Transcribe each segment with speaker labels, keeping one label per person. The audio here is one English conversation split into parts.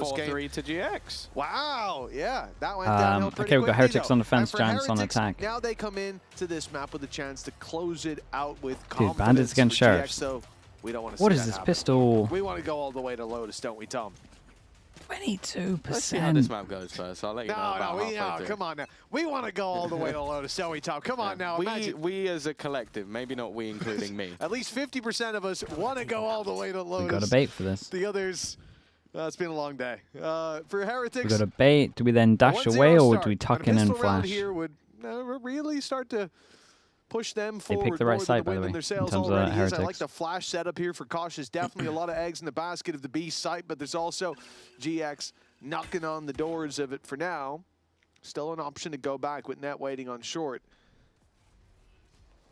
Speaker 1: 4-3 to GX.
Speaker 2: Wow, yeah, that went downhill pretty
Speaker 3: okay, we've got Heretics
Speaker 2: though.
Speaker 3: on defense,
Speaker 2: And for
Speaker 3: Giants on
Speaker 2: Heretics,
Speaker 3: attack.
Speaker 2: Now they come in to this map with a chance to close it out with
Speaker 3: Dude,
Speaker 2: confidence.
Speaker 3: Bandits against
Speaker 2: for
Speaker 3: Sheriffs.
Speaker 2: GX, though, we don't want to
Speaker 3: What
Speaker 2: see
Speaker 3: is
Speaker 2: that
Speaker 3: this
Speaker 2: happen.
Speaker 3: pistol?
Speaker 2: We want to go all the way to Lotus, don't we, Tom?
Speaker 3: 22%.
Speaker 1: Let's see how this map goes first. I'll let you know about
Speaker 2: No, come on now. We want to go all the way to Lotus, don't we, Tom? Come on now, imagine.
Speaker 1: We as a collective, maybe not we including me.
Speaker 2: At least 50% of us want to go all the way to Lotus.
Speaker 3: We got a bait for this.
Speaker 2: The others, it's been a long day. For Heretics,
Speaker 3: We got a bait. Do we then dash away or do we tuck in and flash?
Speaker 2: Here would really start to push them forward.
Speaker 3: They picked the right side, by the way, in
Speaker 2: their
Speaker 3: terms
Speaker 2: sails
Speaker 3: of
Speaker 2: already.
Speaker 3: Heretics.
Speaker 2: I like the flash setup here for Cautious. Definitely a lot of eggs in the basket of the B site, but there's also GX knocking on the doors of it for now. Still an option to go back with net waiting on short.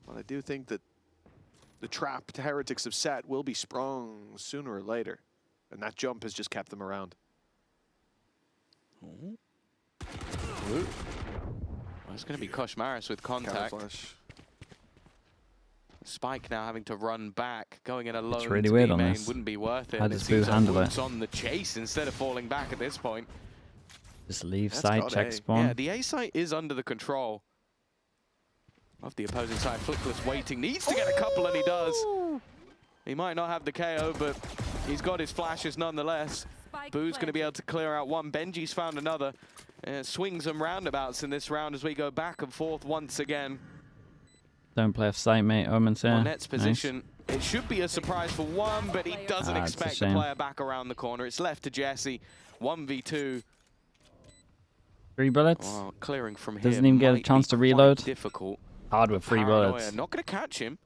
Speaker 2: But I do think that the trap to Heretics have set will be sprung sooner or later. And that jump has just kept them around.
Speaker 1: Well, it's going to be Koshmaris with contact. Spike now having to run back, going in alone.
Speaker 3: It's really weird on
Speaker 1: main
Speaker 3: this.
Speaker 1: wouldn't be worth it.
Speaker 3: How does Boo handle it?
Speaker 1: On the chase instead of falling back at this point.
Speaker 3: Just leave
Speaker 2: That's
Speaker 3: side,
Speaker 2: got
Speaker 3: check
Speaker 2: A.
Speaker 3: spawn.
Speaker 1: Yeah, the A site is under the control of the opposing side. Flickless waiting, needs to get a couple, and he does. He might not have the KO, but he's got his flashes nonetheless. Boo's going to be able to clear out one. Benji's found another. Swings and roundabouts in this round as we go back and forth once again.
Speaker 3: Don't play off site, mate. Omen's here.
Speaker 1: On Net's position, it should be a surprise for one, but he doesn't expect the player back around the corner. It's left to Jesse. 1v2.
Speaker 3: 3 bullets.
Speaker 1: Well, clearing from here
Speaker 3: Doesn't even get a chance to reload.
Speaker 1: Difficult.
Speaker 3: Hard with 3 bullets.
Speaker 1: Not going to catch him.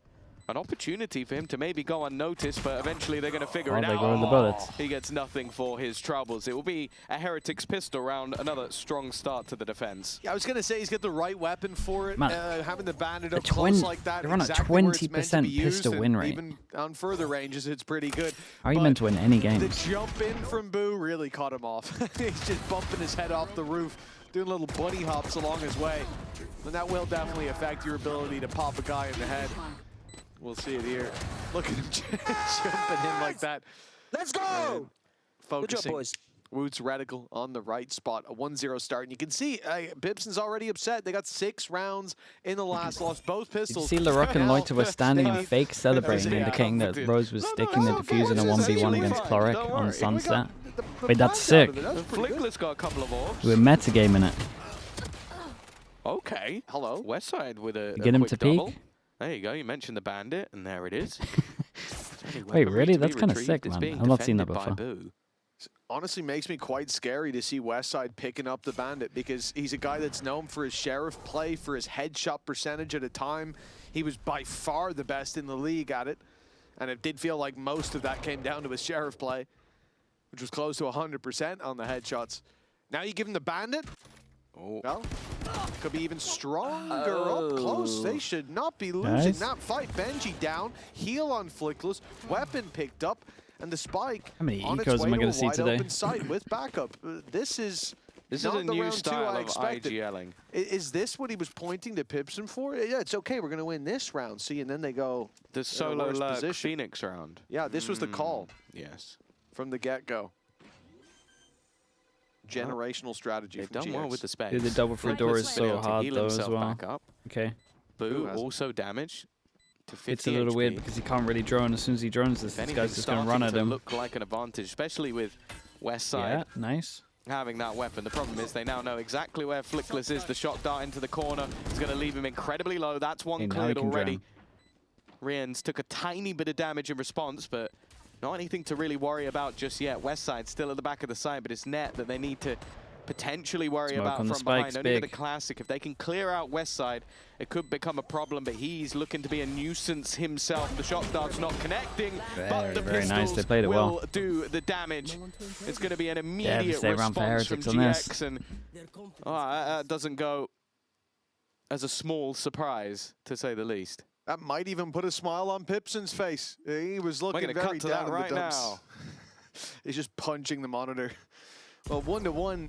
Speaker 1: An opportunity for him to maybe go unnoticed, but eventually they're going to figure it
Speaker 3: They
Speaker 1: out.
Speaker 3: go with the bullets.
Speaker 1: He gets nothing for his troubles. It will be a Heretics pistol round, another strong start to the defense.
Speaker 2: Yeah, I was going to say he's got the right weapon for it.
Speaker 3: Man,
Speaker 2: having the bandit up close like that,
Speaker 3: they're on a
Speaker 2: exactly
Speaker 3: 20% pistol win rate.
Speaker 2: Even on further ranges, it's pretty good.
Speaker 3: How are you meant to win any games?
Speaker 2: The jump in from Boo really caught him off. He's just bumping his head off the roof, doing little bunny hops along his way. And that will definitely affect your ability to pop a guy in the head. We'll see it here. Look at him jumping in like that.
Speaker 4: Let's go!
Speaker 2: Focusing.
Speaker 4: Good job, boys.
Speaker 2: Woot's reticle on the right spot, a 1-0 start. And you can see Bibson's already upset. They got 6 rounds in the last, lost both pistols.
Speaker 3: You see LaRock and Loiter were standing and fake celebrating, indicating that Rose was sticking the defuse in a 1v1 against Cloric on Sunset. Wait, that's sick.
Speaker 1: Flickless got a couple of orbs.
Speaker 3: We're metagaming it.
Speaker 1: Okay.
Speaker 2: Hello.
Speaker 1: Westside with a
Speaker 3: Get him
Speaker 1: quick
Speaker 3: to peek.
Speaker 1: double. There you go. You mentioned the bandit, and there it is.
Speaker 3: Wait, really? That's kind of sick, man. I've not seen that before.
Speaker 2: Honestly makes me quite scary to see Westside picking up the bandit because he's a guy that's known for his sheriff play, for his headshot percentage at a time. He was by far the best in the league at it, and it did feel like most of that came down to his sheriff play, which was close to 100% on the headshots. Now you give him the bandit? Oh. Well, could be even stronger up close. They should not be losing that fight. Benji down, heal on Flickless, weapon picked up, and the spike.
Speaker 3: How many
Speaker 2: on
Speaker 3: ecos
Speaker 2: its way
Speaker 3: am I
Speaker 2: to
Speaker 3: going
Speaker 2: a
Speaker 3: to see
Speaker 2: wide
Speaker 3: today?
Speaker 2: open site with backup. This is
Speaker 1: a
Speaker 2: not the
Speaker 1: new
Speaker 2: round
Speaker 1: style
Speaker 2: 2 I
Speaker 1: of
Speaker 2: expected.
Speaker 1: IGLing.
Speaker 2: Is this what he was pointing to Pipson for? Yeah, it's okay. We're going to win this round. See, and then they go
Speaker 1: The solo lurk Phoenix round.
Speaker 2: Yeah, this was the call.
Speaker 1: Yes.
Speaker 2: From the get-go. Generational strategy.
Speaker 1: They've
Speaker 2: from
Speaker 1: done
Speaker 2: GX.
Speaker 1: well with the space.
Speaker 3: Dude, the double free door is so hard though as well. Okay.
Speaker 1: Boo also damaged to 50
Speaker 3: It's a little
Speaker 1: HP.
Speaker 3: weird because he can't really drone. As soon as he drones this, this guy's just going to run at him.
Speaker 1: Look like an advantage, especially with Westside.
Speaker 3: Yeah, nice.
Speaker 1: Having that weapon. The problem is they now know exactly where Flickless is. The shock dart into the corner is going to leave him incredibly low. That's one cleared already. Rians took a tiny bit of damage in response, but not anything to really worry about just yet. Westside still at the back of the side, but it's Net that they need to potentially worry about from behind. Only with the classic. If they can clear out Westside, it could become a problem, but he's looking to be a nuisance himself. The shock dart's not connecting, but the
Speaker 3: very nice.
Speaker 1: pistols
Speaker 3: They played it
Speaker 1: will
Speaker 3: well.
Speaker 1: do the damage. It's going to be an immediate
Speaker 3: round for
Speaker 1: response from
Speaker 3: Heretics on this.
Speaker 1: GX, and that doesn't go as a small surprise, to say the least.
Speaker 2: That might even put a smile on Pipson's face. He was looking very
Speaker 1: cut to
Speaker 2: down
Speaker 1: that right
Speaker 2: in the dumps.
Speaker 1: now.
Speaker 2: He's just punching the monitor. Well, 1-1,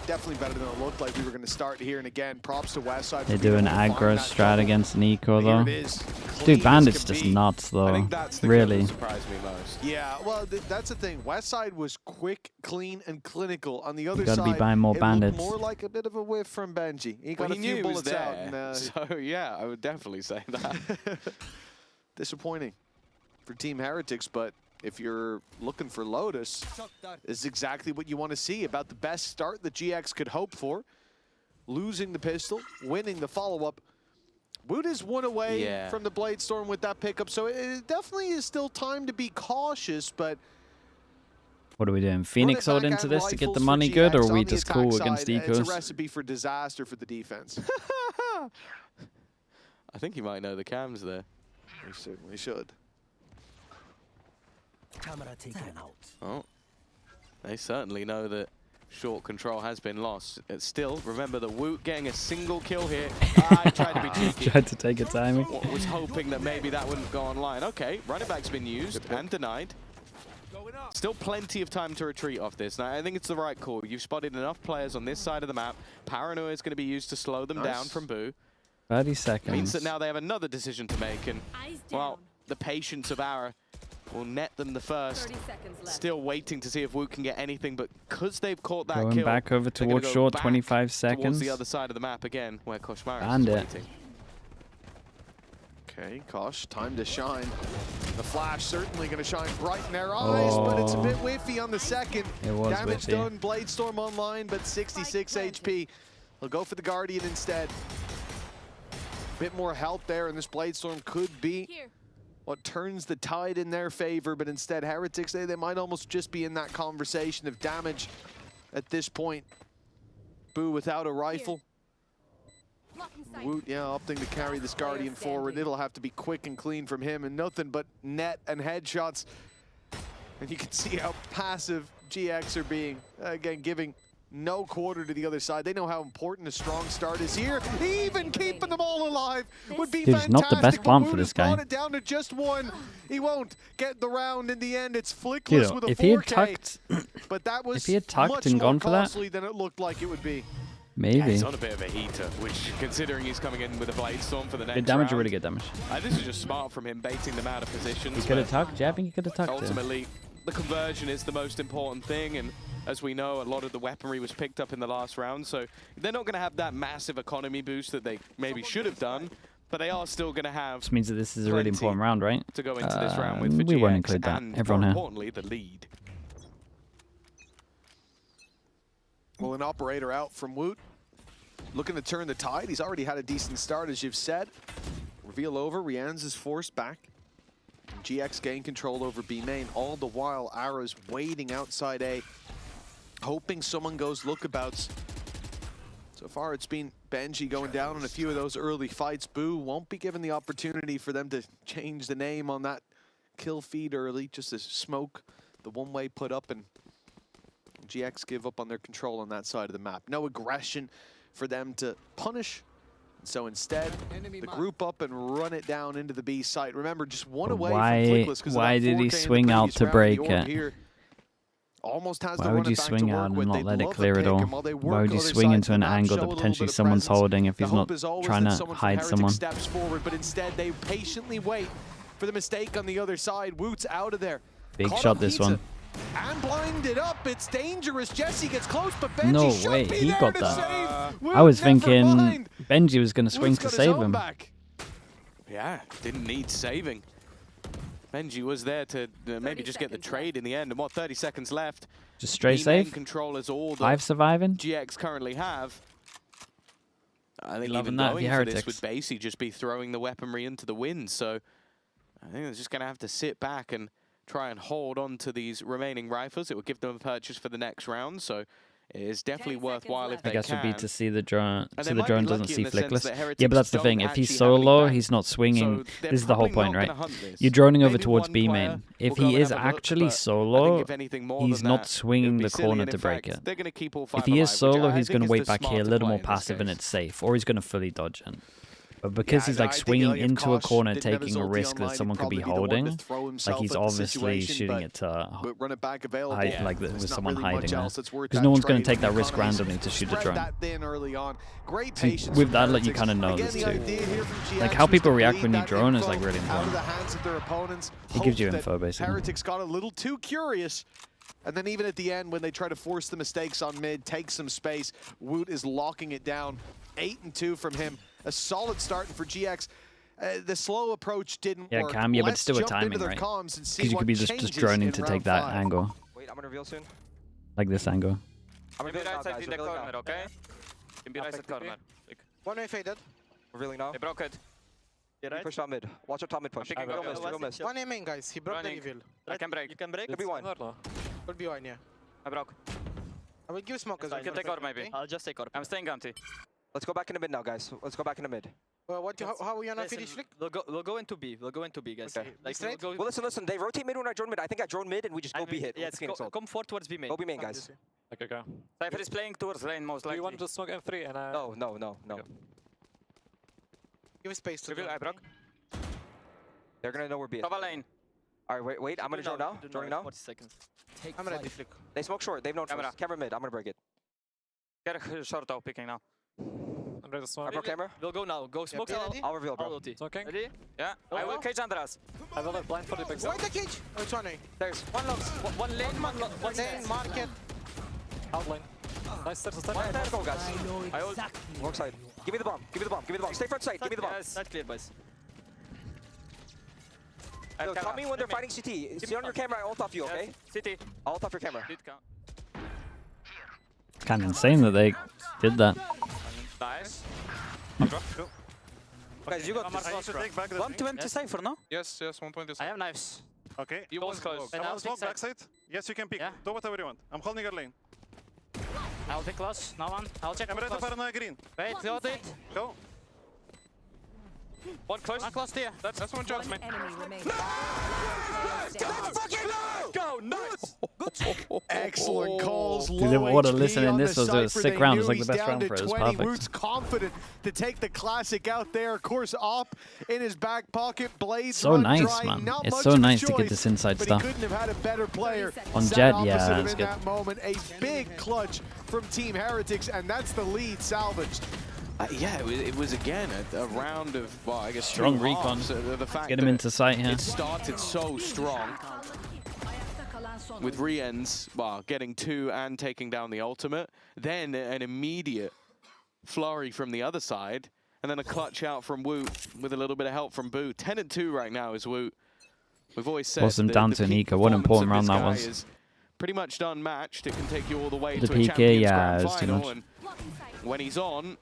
Speaker 2: definitely better than it looked like we were going to start here. And again, props to Westside.
Speaker 3: They do an aggro strat against an eco though. Dude,
Speaker 2: Dude,
Speaker 3: Bandit's just nuts
Speaker 1: I
Speaker 3: though.
Speaker 1: think that's the
Speaker 3: Really.
Speaker 1: kill that surprised me most.
Speaker 2: Yeah, well, that's the thing. Westside was quick, clean, and clinical. On the other
Speaker 3: gotta
Speaker 2: side,
Speaker 3: be buying more
Speaker 2: it
Speaker 3: Bandits.
Speaker 2: looked more like a bit of a whiff from Benji. He got
Speaker 1: Well,
Speaker 2: a
Speaker 1: he
Speaker 2: few
Speaker 1: knew he was
Speaker 2: bullets out.
Speaker 1: there,
Speaker 2: And,
Speaker 1: so yeah, I would definitely say that.
Speaker 2: disappointing for Team Heretics, but if you're looking for Lotus, this is exactly what you want to see. About the best start that GX could hope for. Losing the pistol, winning the follow-up. Woot is one away from the Blade Storm with that pickup, so it definitely is still time to be cautious, but...
Speaker 3: What are we doing? Phoenix hold into this to get the money good, or are we just cool against ecos?
Speaker 2: It's a recipe for disaster for the defense.
Speaker 1: I think you might know the cams there.
Speaker 2: We certainly should.
Speaker 4: Camera taken out.
Speaker 1: Oh, they certainly know that short control has been lost. Still, remember the Woot getting a single kill here. I tried to be cheeky.
Speaker 3: Tried to take a timing.
Speaker 1: Was hoping that maybe that wouldn't go online. Okay, running back's been used and denied. Still plenty of time to retreat off this. Now, I think it's the right call. You've spotted enough players on this side of the map. Paranoia is going to be used to slow them down from Boo.
Speaker 3: 30 seconds.
Speaker 1: Means that now they have another decision to make, and well, the patience of Ara will net them the first.
Speaker 5: 30 seconds left.
Speaker 1: Still waiting to see if Woot can get anything, but because they've caught that
Speaker 3: Going
Speaker 1: kill,
Speaker 3: back over
Speaker 1: they're gonna
Speaker 3: towards
Speaker 1: go
Speaker 3: short,
Speaker 1: back
Speaker 3: 25 seconds.
Speaker 1: towards the other side of the map again, where Koshmaris is
Speaker 3: Bandit.
Speaker 1: waiting.
Speaker 2: Okay, Kosh, time to shine. The flash certainly going to shine bright in their eyes, but it's a bit whiffy on the second.
Speaker 3: It was
Speaker 2: Damage
Speaker 3: whiffy.
Speaker 2: done, Blade Storm online, but 66 HP. They'll go for the Guardian instead. Bit more health there, and this Blade Storm could be what turns the tide in their favor, but instead Heretics, they might almost just be in that conversation of damage at this point. Boo without a rifle. Woot, yeah, opting to carry this Guardian forward. It'll have to be quick and clean from him, and nothing but net and headshots. And you can see how passive GX are being. Again, giving no quarter to the other side. They know how important a strong start is here. Even keeping them all alive would be fantastic.
Speaker 3: Not the best plan for this guy.
Speaker 2: Brought it down to just one. He won't get the round in the end. It's Flickless with a 4K.
Speaker 3: If he had tucked,
Speaker 2: but that was
Speaker 3: if he had tucked
Speaker 2: much
Speaker 3: and
Speaker 2: more
Speaker 3: gone for that,
Speaker 2: costly than it looked like it would be.
Speaker 3: Maybe.
Speaker 1: Yeah, he's on a bit of a heater, which, considering he's coming in with a Blade Storm for the next
Speaker 3: Good damage
Speaker 1: round,
Speaker 3: or really good damage?
Speaker 1: This is just smart from him, baiting them out of positions.
Speaker 3: He could have tucked. Yeah, I think he could have tucked it.
Speaker 1: Ultimately, the conversion is the most important thing, and as we know, a lot of the weaponry was picked up in the last round, so they're not going to have that massive economy boost that they maybe should have done, but they are still going to have.
Speaker 3: Which means that this is a really important round, right?
Speaker 1: To go into this round with for
Speaker 3: we
Speaker 1: GX,
Speaker 3: won't include that.
Speaker 1: and
Speaker 3: Everyone
Speaker 1: more
Speaker 3: here.
Speaker 1: importantly, the lead.
Speaker 2: Well, an operator out from Woot. Looking to turn the tide. He's already had a decent start, as you've said. Reveal over. Rianz is forced back. GX gain control over B main. All the while, Ara's waiting outside A, hoping someone goes lookabouts. So far, it's been Benji going down in a few of those early fights. Boo won't be given the opportunity for them to change the name on that kill feed early, just to smoke the one-way put up, and GX give up on their control on that side of the map. No aggression for them to punish. So instead, the group up and run it down into the B site. Remember, just one away from Flickless.
Speaker 3: Why did he swing out to break it?
Speaker 2: Almost has
Speaker 3: Why would you swing out and not let it clear at all? Why would you swing into an angle that potentially someone's holding if he's not trying to hide someone?
Speaker 2: Steps forward, but instead they patiently wait for the mistake on the other side. Woot's out of there.
Speaker 3: Big shot this one.
Speaker 2: And blinded up, it's dangerous. Jesse gets close, but Benji
Speaker 3: No way, he got that.
Speaker 2: Save.
Speaker 3: I was thinking Benji was going to swing to save him.
Speaker 1: Yeah, didn't need saving. Benji was there to maybe just get the trade in the end. And what, 30 seconds left?
Speaker 3: Just straight save?
Speaker 1: Control is all
Speaker 3: 5 surviving?
Speaker 1: GX currently have. I think
Speaker 3: Loving
Speaker 1: even
Speaker 3: that,
Speaker 1: going
Speaker 3: the
Speaker 1: for this
Speaker 3: Heretics.
Speaker 1: would basically just be throwing the weaponry into the wind. So I think they're just going to have to sit back and try and hold on to these remaining rifles. It will give them a purchase for the next round, so it is definitely worthwhile if they
Speaker 3: I guess
Speaker 1: can.
Speaker 3: would be to see the drone.
Speaker 1: And
Speaker 3: So
Speaker 1: they
Speaker 3: the
Speaker 1: might
Speaker 3: drone
Speaker 1: be
Speaker 3: doesn't
Speaker 1: lucky
Speaker 3: see
Speaker 1: in the sense
Speaker 3: Flickless.
Speaker 1: that Heretics
Speaker 3: Yeah, but that's the
Speaker 1: don't
Speaker 3: thing. If he's
Speaker 1: actually have any
Speaker 3: solo,
Speaker 1: bang.
Speaker 3: he's not swinging.
Speaker 1: So they're
Speaker 3: This is the whole
Speaker 1: probably
Speaker 3: point,
Speaker 1: not
Speaker 3: right?
Speaker 1: gonna hunt this.
Speaker 3: You're droning over
Speaker 1: Maybe
Speaker 3: towards
Speaker 1: one
Speaker 3: B
Speaker 1: player
Speaker 3: main. If
Speaker 1: will go
Speaker 3: he
Speaker 1: and
Speaker 3: is
Speaker 1: have a look,
Speaker 3: actually
Speaker 1: but I
Speaker 3: solo,
Speaker 1: think if anything more
Speaker 3: he's
Speaker 1: than
Speaker 3: not
Speaker 1: that,
Speaker 3: swinging
Speaker 1: it'd be
Speaker 3: the
Speaker 1: silly.
Speaker 3: corner
Speaker 1: And
Speaker 3: to
Speaker 1: in
Speaker 3: break
Speaker 1: fact,
Speaker 3: it.
Speaker 1: They're going to keep all
Speaker 3: If
Speaker 1: five
Speaker 3: he is
Speaker 1: alive, which
Speaker 3: solo,
Speaker 1: I
Speaker 3: he's
Speaker 1: think
Speaker 3: going to
Speaker 1: is
Speaker 3: wait
Speaker 1: the
Speaker 3: back here a
Speaker 1: smarter
Speaker 3: little
Speaker 1: play
Speaker 3: more
Speaker 1: in this
Speaker 3: passive and
Speaker 1: case.
Speaker 3: it's safe, or he's going to fully dodge it. But because he's like
Speaker 2: I think
Speaker 3: swinging
Speaker 2: Ilya
Speaker 3: into a
Speaker 2: Kosh
Speaker 3: corner,
Speaker 2: didn't have his
Speaker 3: taking a
Speaker 2: ulti
Speaker 3: risk that
Speaker 2: online,
Speaker 3: someone
Speaker 2: he'd
Speaker 3: could be
Speaker 2: probably be the one to
Speaker 3: holding,
Speaker 2: throw
Speaker 3: like
Speaker 2: himself
Speaker 3: he's
Speaker 2: at the
Speaker 3: obviously
Speaker 2: situation,
Speaker 3: shooting it to
Speaker 2: but run it back available.
Speaker 3: hide, like
Speaker 2: There's
Speaker 3: with
Speaker 2: not
Speaker 3: someone
Speaker 2: really much
Speaker 3: hiding there.
Speaker 2: else that's worth
Speaker 3: Because
Speaker 2: that
Speaker 3: no one's going to
Speaker 2: trade
Speaker 3: take that
Speaker 2: when
Speaker 3: risk
Speaker 2: economies
Speaker 3: randomly to shoot a
Speaker 2: spread
Speaker 3: drone.
Speaker 2: that thin early on. Great
Speaker 3: See,
Speaker 2: patience
Speaker 3: with
Speaker 2: from
Speaker 3: that, like, you
Speaker 2: Heretics.
Speaker 3: kind of know
Speaker 2: Again,
Speaker 3: this
Speaker 2: the
Speaker 3: too.
Speaker 2: idea here from GX
Speaker 3: Like how
Speaker 2: was
Speaker 3: people
Speaker 2: to
Speaker 3: react
Speaker 2: bleed
Speaker 3: when you
Speaker 2: that
Speaker 3: drone is
Speaker 2: info
Speaker 3: like really
Speaker 2: out of
Speaker 3: important.
Speaker 2: the hands of their opponents.
Speaker 3: It gives you
Speaker 2: Hope
Speaker 3: info,
Speaker 2: that
Speaker 3: basically.
Speaker 2: Heretics got a little too curious. And then even at the end, when they try to force the mistakes on mid, take some space, Woot is locking it down. 8-2 from him. A solid start for GX. The slow approach didn't work.
Speaker 3: Cam, yeah, but
Speaker 2: Let's
Speaker 3: still with
Speaker 2: jump into
Speaker 3: timing,
Speaker 2: their
Speaker 3: right?
Speaker 2: comms and see
Speaker 3: Because you
Speaker 2: what
Speaker 3: could be just
Speaker 2: changes
Speaker 3: droning
Speaker 2: in
Speaker 3: to
Speaker 2: round
Speaker 3: take that
Speaker 2: 5.
Speaker 3: angle,
Speaker 4: Wait, I'm gonna reveal soon.
Speaker 3: like this angle.
Speaker 4: I'm
Speaker 1: Can be
Speaker 4: revealing
Speaker 1: right
Speaker 4: now,
Speaker 1: side
Speaker 4: guys.
Speaker 1: in the
Speaker 4: Revealing
Speaker 1: corner,
Speaker 4: now.
Speaker 1: okay? Can be right side corner.
Speaker 5: One way faded.
Speaker 4: Revealing now.
Speaker 1: They broke it.
Speaker 4: He pushed top mid. Watch out top mid push.
Speaker 1: I'm picking
Speaker 4: Real
Speaker 1: up
Speaker 4: miss,
Speaker 1: the
Speaker 4: real miss.
Speaker 5: One main, guys. He broke
Speaker 1: Running.
Speaker 5: the reveal.
Speaker 1: I can break.
Speaker 6: You can break.
Speaker 4: Could be one.
Speaker 5: Could be one, yeah.
Speaker 1: I broke.
Speaker 5: I will give smoke as well.
Speaker 1: You can take orb maybe.
Speaker 6: I'll just take orb.
Speaker 1: I'm staying empty.
Speaker 4: Let's go back in the mid now, guys. Let's go back in the mid.
Speaker 5: Well, how are we gonna
Speaker 6: Listen,
Speaker 5: finish flick?
Speaker 6: we'll go into B. We'll go into B, guys.
Speaker 4: Okay.
Speaker 6: Like
Speaker 5: Straight?
Speaker 6: we'll go.
Speaker 4: Well, listen. They rotate mid when I drone mid. I think I drone mid and we just go B hit.
Speaker 6: Yes, come forward towards B main.
Speaker 4: Go B main, guys.
Speaker 7: Okay, go.
Speaker 1: Cypher is playing towards lane most
Speaker 7: Do
Speaker 1: likely.
Speaker 7: you want to just smoke M3 and
Speaker 4: No.
Speaker 7: Okay.
Speaker 5: Give space to
Speaker 1: Reveal,
Speaker 5: do
Speaker 1: I broke.
Speaker 4: They're gonna know we're B.
Speaker 1: Cover lane.
Speaker 4: All right, wait. I'm gonna drone now. Droning now.
Speaker 6: 40 seconds.
Speaker 5: I'm ready, flick.
Speaker 4: They smoke short. They've known
Speaker 1: Camera.
Speaker 4: first. Camera mid. I'm gonna break it.
Speaker 1: Get a short out picking now.
Speaker 7: I'm ready to
Speaker 4: I
Speaker 7: smoke.
Speaker 4: broke camera.
Speaker 6: We'll go now. Go smoke.
Speaker 5: be ready?
Speaker 4: I'll reveal,
Speaker 6: I'll
Speaker 4: bro.
Speaker 6: ulti.
Speaker 7: Smoking.
Speaker 6: Ready?
Speaker 1: Yeah.
Speaker 6: Go
Speaker 1: I will
Speaker 6: now.
Speaker 1: cage Andras.
Speaker 7: I will have blind for the big zone.
Speaker 5: Wait the cage! Oh, it's one way.
Speaker 4: There's
Speaker 6: One long. One lane. One
Speaker 5: Lane, market.
Speaker 7: Outline. Nice steps to step.
Speaker 4: one there to go, guys.
Speaker 1: I will.
Speaker 4: Wrong side. Give me the bomb. Give me the bomb. Give me the bomb. Stay front side. Give me the bomb.
Speaker 1: Yes.
Speaker 6: That's clear, boys.
Speaker 4: Yo, tell me when they're fighting CT. See on your camera. I ult off you, okay?
Speaker 1: City.
Speaker 4: I'll ult off your camera.
Speaker 1: Did count.
Speaker 3: Kind of insane that they did that.
Speaker 1: Nice.
Speaker 4: Guys, you got this.
Speaker 6: 120 Cypher, no?
Speaker 8: Yes, 120.
Speaker 6: I have knives.
Speaker 8: Okay, you
Speaker 6: Close,
Speaker 8: want
Speaker 6: close.
Speaker 8: smoke.
Speaker 6: And
Speaker 8: I
Speaker 6: I'll
Speaker 8: want smoke
Speaker 6: take
Speaker 8: backside. Yes, you can pick.
Speaker 6: Yeah.
Speaker 8: Do whatever you want. I'm holding your lane.
Speaker 6: I'll take close. No one. I'll check
Speaker 8: I'm
Speaker 6: one
Speaker 8: ready
Speaker 6: close.
Speaker 8: for paranoia green.
Speaker 6: Wait, got it.
Speaker 8: Go.
Speaker 1: One close.
Speaker 6: One close here.
Speaker 8: That's one charge, man.
Speaker 9: Enemy remaining.
Speaker 1: Go. Nice.
Speaker 2: Excellent calls.
Speaker 3: Dude,
Speaker 2: Low
Speaker 3: they were
Speaker 2: HP
Speaker 3: listening
Speaker 2: on
Speaker 3: this
Speaker 2: the
Speaker 3: was a
Speaker 2: Cypher.
Speaker 3: sick
Speaker 2: They
Speaker 3: round. It
Speaker 2: knew
Speaker 3: was like the
Speaker 2: he's
Speaker 3: best
Speaker 2: down
Speaker 3: round
Speaker 2: to
Speaker 3: for it. It was
Speaker 2: 20.
Speaker 3: perfect.
Speaker 2: Woot's confident to take the classic out there. Of course, op in his back pocket. Blades
Speaker 3: So
Speaker 2: run
Speaker 3: nice,
Speaker 2: dry.
Speaker 3: man.
Speaker 2: Not
Speaker 3: It's
Speaker 2: much
Speaker 3: so
Speaker 2: of a
Speaker 3: nice to get
Speaker 2: choice,
Speaker 3: this inside
Speaker 2: but
Speaker 3: stuff.
Speaker 2: he couldn't have had a better player.
Speaker 3: On
Speaker 2: sat
Speaker 3: Jet,
Speaker 2: opposite
Speaker 3: yeah,
Speaker 2: him
Speaker 3: that's
Speaker 2: in
Speaker 3: good.
Speaker 2: that moment. A big clutch from Team Heretics, and that's the lead salvaged.
Speaker 1: Yeah, it was again a round of, well, I guess
Speaker 3: Strong
Speaker 1: two
Speaker 3: recon.
Speaker 1: halves. The fact
Speaker 3: Get him
Speaker 1: that
Speaker 3: into sight here.
Speaker 1: it started so strong with Rien's, well, getting 2 and taking down the ultimate. Then an immediate flurry from the other side. And then a clutch out from Woot with a little bit of help from Boo. 10-2 right now is Woot. We've always said
Speaker 3: Awesome
Speaker 1: the
Speaker 3: down to
Speaker 1: peak
Speaker 3: Nika. What an
Speaker 1: performance
Speaker 3: important
Speaker 1: of
Speaker 3: round
Speaker 1: this
Speaker 3: that
Speaker 1: guy
Speaker 3: was.
Speaker 1: is pretty much done matched. It can take you all the way
Speaker 3: The
Speaker 1: to a
Speaker 3: PK,
Speaker 1: Champions
Speaker 3: yeah,
Speaker 1: Grand
Speaker 3: it was too
Speaker 1: Final.
Speaker 3: much.
Speaker 1: And when he's on,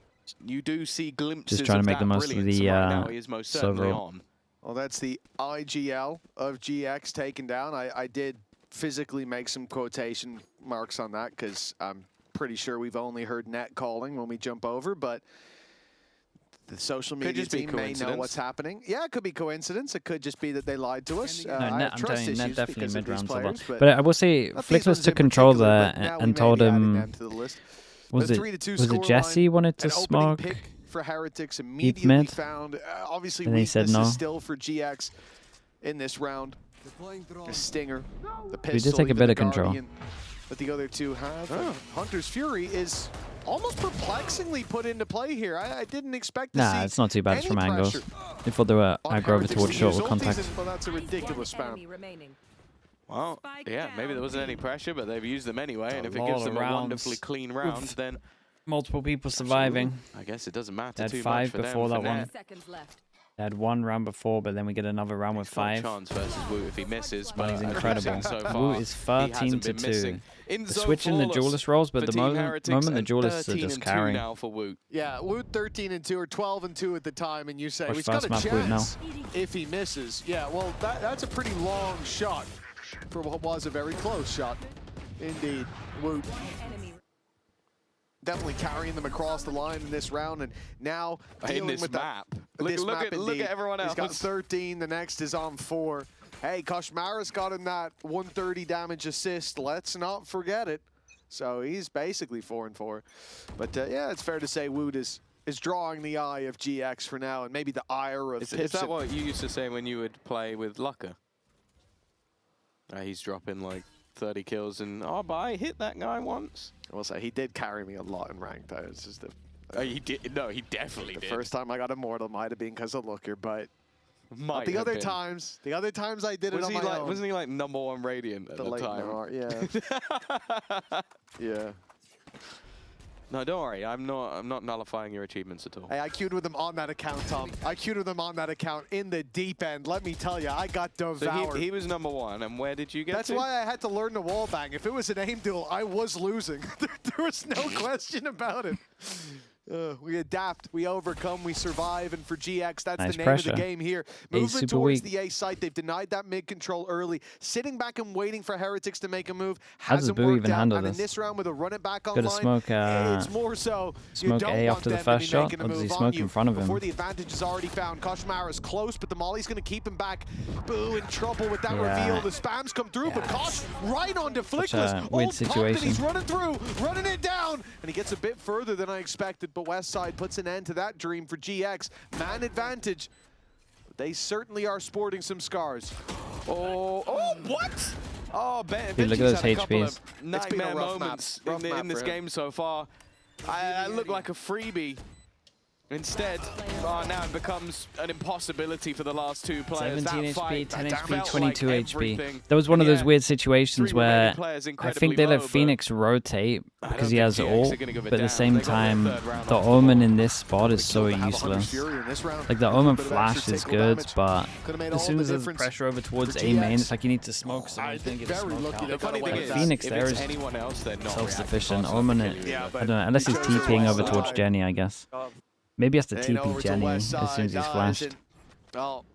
Speaker 1: you do see glimpses
Speaker 3: Just trying
Speaker 1: of
Speaker 3: to make
Speaker 1: that
Speaker 3: the most of
Speaker 1: brilliance,
Speaker 3: the,
Speaker 1: and right now he is most certainly
Speaker 3: server.
Speaker 1: on.
Speaker 2: Well, that's the IGL of GX taken down. I did physically make some quotation marks on that because I'm pretty sure we've only heard net calling when we jump over, but the social media
Speaker 1: just be
Speaker 2: team may know
Speaker 1: coincidence.
Speaker 2: what's happening. Yeah, it could be coincidence. It could just be that they lied to us.
Speaker 3: No,
Speaker 2: I
Speaker 3: net,
Speaker 2: have
Speaker 3: I'm
Speaker 2: trust
Speaker 3: telling you, net
Speaker 2: issues
Speaker 3: definitely
Speaker 2: because of these
Speaker 3: mid-rounds a lot.
Speaker 2: players,
Speaker 3: But I will say,
Speaker 2: not
Speaker 3: Flix
Speaker 2: these
Speaker 3: was
Speaker 2: ones
Speaker 3: to
Speaker 2: in
Speaker 3: control
Speaker 2: particular,
Speaker 3: there
Speaker 2: but now we
Speaker 3: and
Speaker 2: may
Speaker 3: told
Speaker 2: be adding
Speaker 3: him,
Speaker 2: them to the list.
Speaker 3: was
Speaker 2: But
Speaker 3: it
Speaker 2: a 3-2
Speaker 3: was it
Speaker 2: scoreline,
Speaker 3: Jesse wanted to
Speaker 2: an opening
Speaker 3: smoke?
Speaker 2: pick for Heretics immediately
Speaker 3: mid.
Speaker 2: found. Obviously,
Speaker 3: And he said
Speaker 2: weakness
Speaker 3: no.
Speaker 2: is still for GX in this round. The Stinger, the pistol,
Speaker 3: We did take a
Speaker 2: even
Speaker 3: bit
Speaker 2: the
Speaker 3: of control.
Speaker 2: Guardian that the other two have. And Hunter's Fury is almost perplexingly put into play here. I didn't expect to see
Speaker 3: Nah, it's not too bad. It's
Speaker 2: any
Speaker 3: from angles.
Speaker 2: pressure
Speaker 3: They thought they were
Speaker 2: on
Speaker 3: aggro over
Speaker 2: Heretics
Speaker 3: towards
Speaker 2: to
Speaker 3: short
Speaker 2: use
Speaker 3: with
Speaker 2: ultis,
Speaker 3: contact.
Speaker 2: and, well, that's a ridiculous
Speaker 9: Enemy
Speaker 2: spam.
Speaker 9: remaining.
Speaker 1: Well, yeah, maybe there wasn't any pressure, but they've used them anyway. And if it
Speaker 3: lot
Speaker 1: gives
Speaker 3: of
Speaker 1: them a
Speaker 3: rounds
Speaker 1: wonderfully clean round, then
Speaker 3: Multiple people surviving.
Speaker 1: I guess it doesn't matter
Speaker 3: They had
Speaker 1: too
Speaker 3: 5
Speaker 1: much for
Speaker 3: before
Speaker 1: them.
Speaker 3: that
Speaker 1: for
Speaker 3: one.
Speaker 1: net.
Speaker 9: Seconds left.
Speaker 3: They had 1 round before, but then we get another round with
Speaker 1: He's got a
Speaker 3: 5.
Speaker 1: chance versus Woot if he misses, but
Speaker 3: He's
Speaker 1: as we've
Speaker 3: incredible.
Speaker 1: seen so far,
Speaker 3: Woot is
Speaker 1: he
Speaker 3: 13
Speaker 1: hasn't
Speaker 3: to
Speaker 1: been
Speaker 3: 2.
Speaker 1: missing. In
Speaker 3: They're
Speaker 1: zone
Speaker 3: switching the
Speaker 1: flawless
Speaker 3: duelist roles, but
Speaker 1: for
Speaker 3: the
Speaker 1: Team
Speaker 3: moment
Speaker 1: Heretics,
Speaker 3: the
Speaker 1: and
Speaker 3: duelists are
Speaker 1: 13
Speaker 3: just
Speaker 1: and 2
Speaker 3: carrying.
Speaker 1: now for Woot.
Speaker 2: Yeah, Woot 13-2 or 12-2 at the time, and you say
Speaker 3: Watch
Speaker 2: he's got
Speaker 3: fast
Speaker 2: a
Speaker 3: map Woot now.
Speaker 2: chance if he misses. Yeah, well, that's a pretty long shot for what was a very close shot. Indeed, Woot
Speaker 9: Enemy.
Speaker 2: definitely carrying them across the line in this round, and now
Speaker 1: In
Speaker 2: dealing
Speaker 1: this
Speaker 2: with
Speaker 1: map.
Speaker 2: this
Speaker 1: Look
Speaker 2: map
Speaker 1: at
Speaker 2: indeed.
Speaker 1: everyone else.
Speaker 2: He's got 13, the next is on 4. Hey, Koshmara's got him that 130 damage assist. Let's not forget it. So he's basically 4-4. But yeah, it's fair to say Woot is is drawing the eye of GX for now, and maybe the ire of
Speaker 1: Is that
Speaker 2: Pipson.
Speaker 1: what you used to say when you would play with Lucker? He's dropping like 30 kills and, oh, but I hit that guy once.
Speaker 2: I will say, he did carry me a lot in ranked, though. It's just
Speaker 1: He did. No, he definitely
Speaker 2: the
Speaker 1: did.
Speaker 2: first time I got Immortal might have been because of Looker, but
Speaker 1: Might
Speaker 2: the
Speaker 1: have
Speaker 2: other
Speaker 1: been.
Speaker 2: times, I did it on my own.
Speaker 1: Wasn't he like #1 Radiant at the
Speaker 2: late
Speaker 1: time?
Speaker 2: Noir, yeah. Yeah.
Speaker 1: No, don't worry. I'm not nullifying your achievements at all.
Speaker 2: Hey, I queued with him on that account, Tom. I queued with him on that account in the deep end. Let me tell you, I got devoured.
Speaker 1: So he was #1, and where did you get
Speaker 2: That's
Speaker 1: to?
Speaker 2: why I had to learn the wall bang. If it was an aim duel, I was losing. there was no question about it. We adapt, we overcome, we survive, and for GX, that's
Speaker 3: Nice
Speaker 2: the name
Speaker 3: pressure.
Speaker 2: of the game here.
Speaker 3: He's
Speaker 2: Movement
Speaker 3: super
Speaker 2: towards
Speaker 3: weak.
Speaker 2: the A site. They've denied that mid control early. Sitting back and waiting for Heretics to make a move
Speaker 3: How does
Speaker 2: hasn't
Speaker 3: Boo
Speaker 2: worked
Speaker 3: even
Speaker 2: out.
Speaker 3: handle
Speaker 2: And in
Speaker 3: this?
Speaker 2: this round, with a run it back
Speaker 3: Gotta
Speaker 2: online,
Speaker 3: smoke,
Speaker 2: it's more so you
Speaker 3: smoke
Speaker 2: don't
Speaker 3: A
Speaker 2: want
Speaker 3: after the
Speaker 2: them to
Speaker 3: first
Speaker 2: be
Speaker 3: shot,
Speaker 2: making a
Speaker 3: or does he
Speaker 2: move
Speaker 3: smoke
Speaker 2: on you
Speaker 3: in front of him?
Speaker 2: before the advantage is already found. Koshmar is close, but the Molly's going to keep him back. Boo in trouble with that
Speaker 3: Yeah.
Speaker 2: reveal. The spams come through, but Kosh right onto
Speaker 3: Such
Speaker 2: Flickless.
Speaker 3: a weird
Speaker 2: Old pump, and he's
Speaker 3: situation.
Speaker 2: running through, running it down, and he gets a bit further than I expected, but Westside puts an end to that dream for GX. Man advantage. They certainly are sporting some scars.
Speaker 1: Oh, what? Oh, Ben.
Speaker 3: Dude, look at those HPs.
Speaker 1: Nightmare
Speaker 2: rough map.
Speaker 1: moments
Speaker 2: Rough map
Speaker 1: in this
Speaker 2: for him.
Speaker 1: game so far. I look like a freebie. Instead, now it becomes an impossibility for the last two players.
Speaker 3: 17
Speaker 1: that
Speaker 3: HP,
Speaker 1: fight
Speaker 3: 10
Speaker 1: felt
Speaker 3: HP,
Speaker 1: like
Speaker 3: 22 HP.
Speaker 1: everything.
Speaker 3: That was one of
Speaker 1: And
Speaker 3: those
Speaker 1: yeah,
Speaker 3: weird situations
Speaker 1: three remaining
Speaker 3: where
Speaker 1: players
Speaker 3: I
Speaker 1: incredibly
Speaker 3: think they
Speaker 1: low,
Speaker 3: let
Speaker 1: but
Speaker 3: Phoenix rotate
Speaker 1: I
Speaker 3: because
Speaker 1: don't
Speaker 3: he has
Speaker 1: think GX
Speaker 3: ult,
Speaker 1: are gonna give a
Speaker 3: but at the
Speaker 1: damn.
Speaker 3: same
Speaker 1: They got their
Speaker 3: time,
Speaker 1: third round
Speaker 3: the
Speaker 1: off.
Speaker 3: Omen in this spot is so
Speaker 2: Have 100
Speaker 3: useless.
Speaker 2: Fury in this round.
Speaker 3: Like the
Speaker 2: A
Speaker 3: Omen
Speaker 2: bit of
Speaker 3: flash
Speaker 2: extra
Speaker 3: is
Speaker 2: tickle
Speaker 3: good,
Speaker 2: damage.
Speaker 3: but
Speaker 2: Could've made
Speaker 3: as
Speaker 2: all
Speaker 3: soon
Speaker 2: the
Speaker 3: as there's
Speaker 2: difference
Speaker 3: pressure over towards
Speaker 2: for
Speaker 3: A main,
Speaker 2: GX.
Speaker 3: it's like you need to smoke someone.
Speaker 2: I'd
Speaker 3: Gonna
Speaker 2: be
Speaker 3: get
Speaker 2: very
Speaker 3: smoked
Speaker 2: lucky
Speaker 3: out.
Speaker 2: they
Speaker 1: The funny
Speaker 2: got
Speaker 1: thing
Speaker 2: away
Speaker 1: is,
Speaker 2: with that.
Speaker 3: Phoenix
Speaker 1: if
Speaker 3: there
Speaker 1: it's
Speaker 3: is
Speaker 1: anyone else, they're not
Speaker 3: self-sufficient.
Speaker 1: reacting
Speaker 3: Omen,
Speaker 1: fast enough to kill you.
Speaker 2: Yeah,
Speaker 3: I
Speaker 2: but
Speaker 3: don't know, unless he's
Speaker 2: he goes
Speaker 3: TPing
Speaker 2: to
Speaker 3: over
Speaker 2: Westside.
Speaker 3: towards Jenny, I guess. Maybe he has to
Speaker 2: Ain't over
Speaker 3: TP
Speaker 2: to
Speaker 3: Jenny as
Speaker 2: Westside,
Speaker 3: soon as he's
Speaker 2: guys,
Speaker 3: flashed.
Speaker 2: and- well,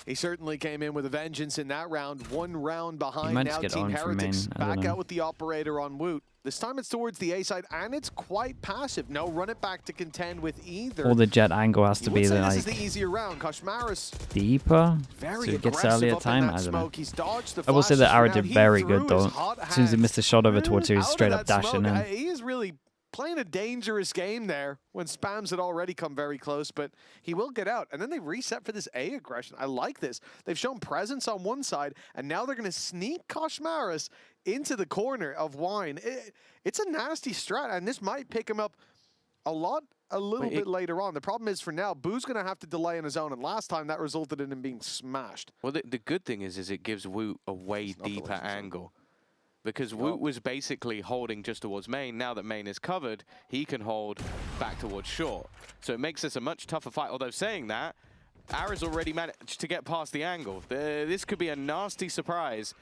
Speaker 2: he certainly came in with a vengeance in that round. One round behind
Speaker 3: might
Speaker 2: now.
Speaker 3: just get
Speaker 2: Team
Speaker 3: owned from
Speaker 2: Heretics
Speaker 3: main, I don't
Speaker 2: back
Speaker 3: know.
Speaker 2: out with the operator on Woot. This time it's towards the A side, and it's quite passive. No run it back to contend with either.
Speaker 3: Or the jet angle has to
Speaker 2: You
Speaker 3: be
Speaker 2: would say
Speaker 3: like
Speaker 2: this is the easier round. Koshmaris
Speaker 3: deeper,
Speaker 2: very
Speaker 3: so it gets
Speaker 2: aggressive
Speaker 3: earlier
Speaker 2: up in
Speaker 3: time.
Speaker 2: that
Speaker 3: I don't know.
Speaker 2: smoke. He's dodged the
Speaker 3: I will say
Speaker 2: flashes
Speaker 3: that
Speaker 2: for
Speaker 3: Ara
Speaker 2: now.
Speaker 3: did
Speaker 2: He
Speaker 3: very
Speaker 2: threw
Speaker 3: good
Speaker 2: his
Speaker 3: though.
Speaker 2: hot
Speaker 3: As soon as he
Speaker 2: hands
Speaker 3: missed a shot over towards, he was
Speaker 2: out of
Speaker 3: straight up
Speaker 2: that
Speaker 3: dashing
Speaker 2: smoke.
Speaker 3: in.
Speaker 2: He is really playing a dangerous game there when spams had already come very close, but he will get out. And then they reset for this A aggression. I like this. They've shown presence on one side, and now they're going to sneak Koshmaris into the corner of Wine. It's a nasty strat, and this might pick him up a little bit later on. The problem is for now, Boo's going to have to delay in his own, and last time that resulted in him being smashed.
Speaker 1: Well, the good thing is it gives Woot a way deeper angle. Because Woot was basically holding just towards main. Now that main is covered, he can hold back towards short. So it makes this a much tougher fight. Although saying that, Ara's already managed to get past the angle. This could be a nasty surprise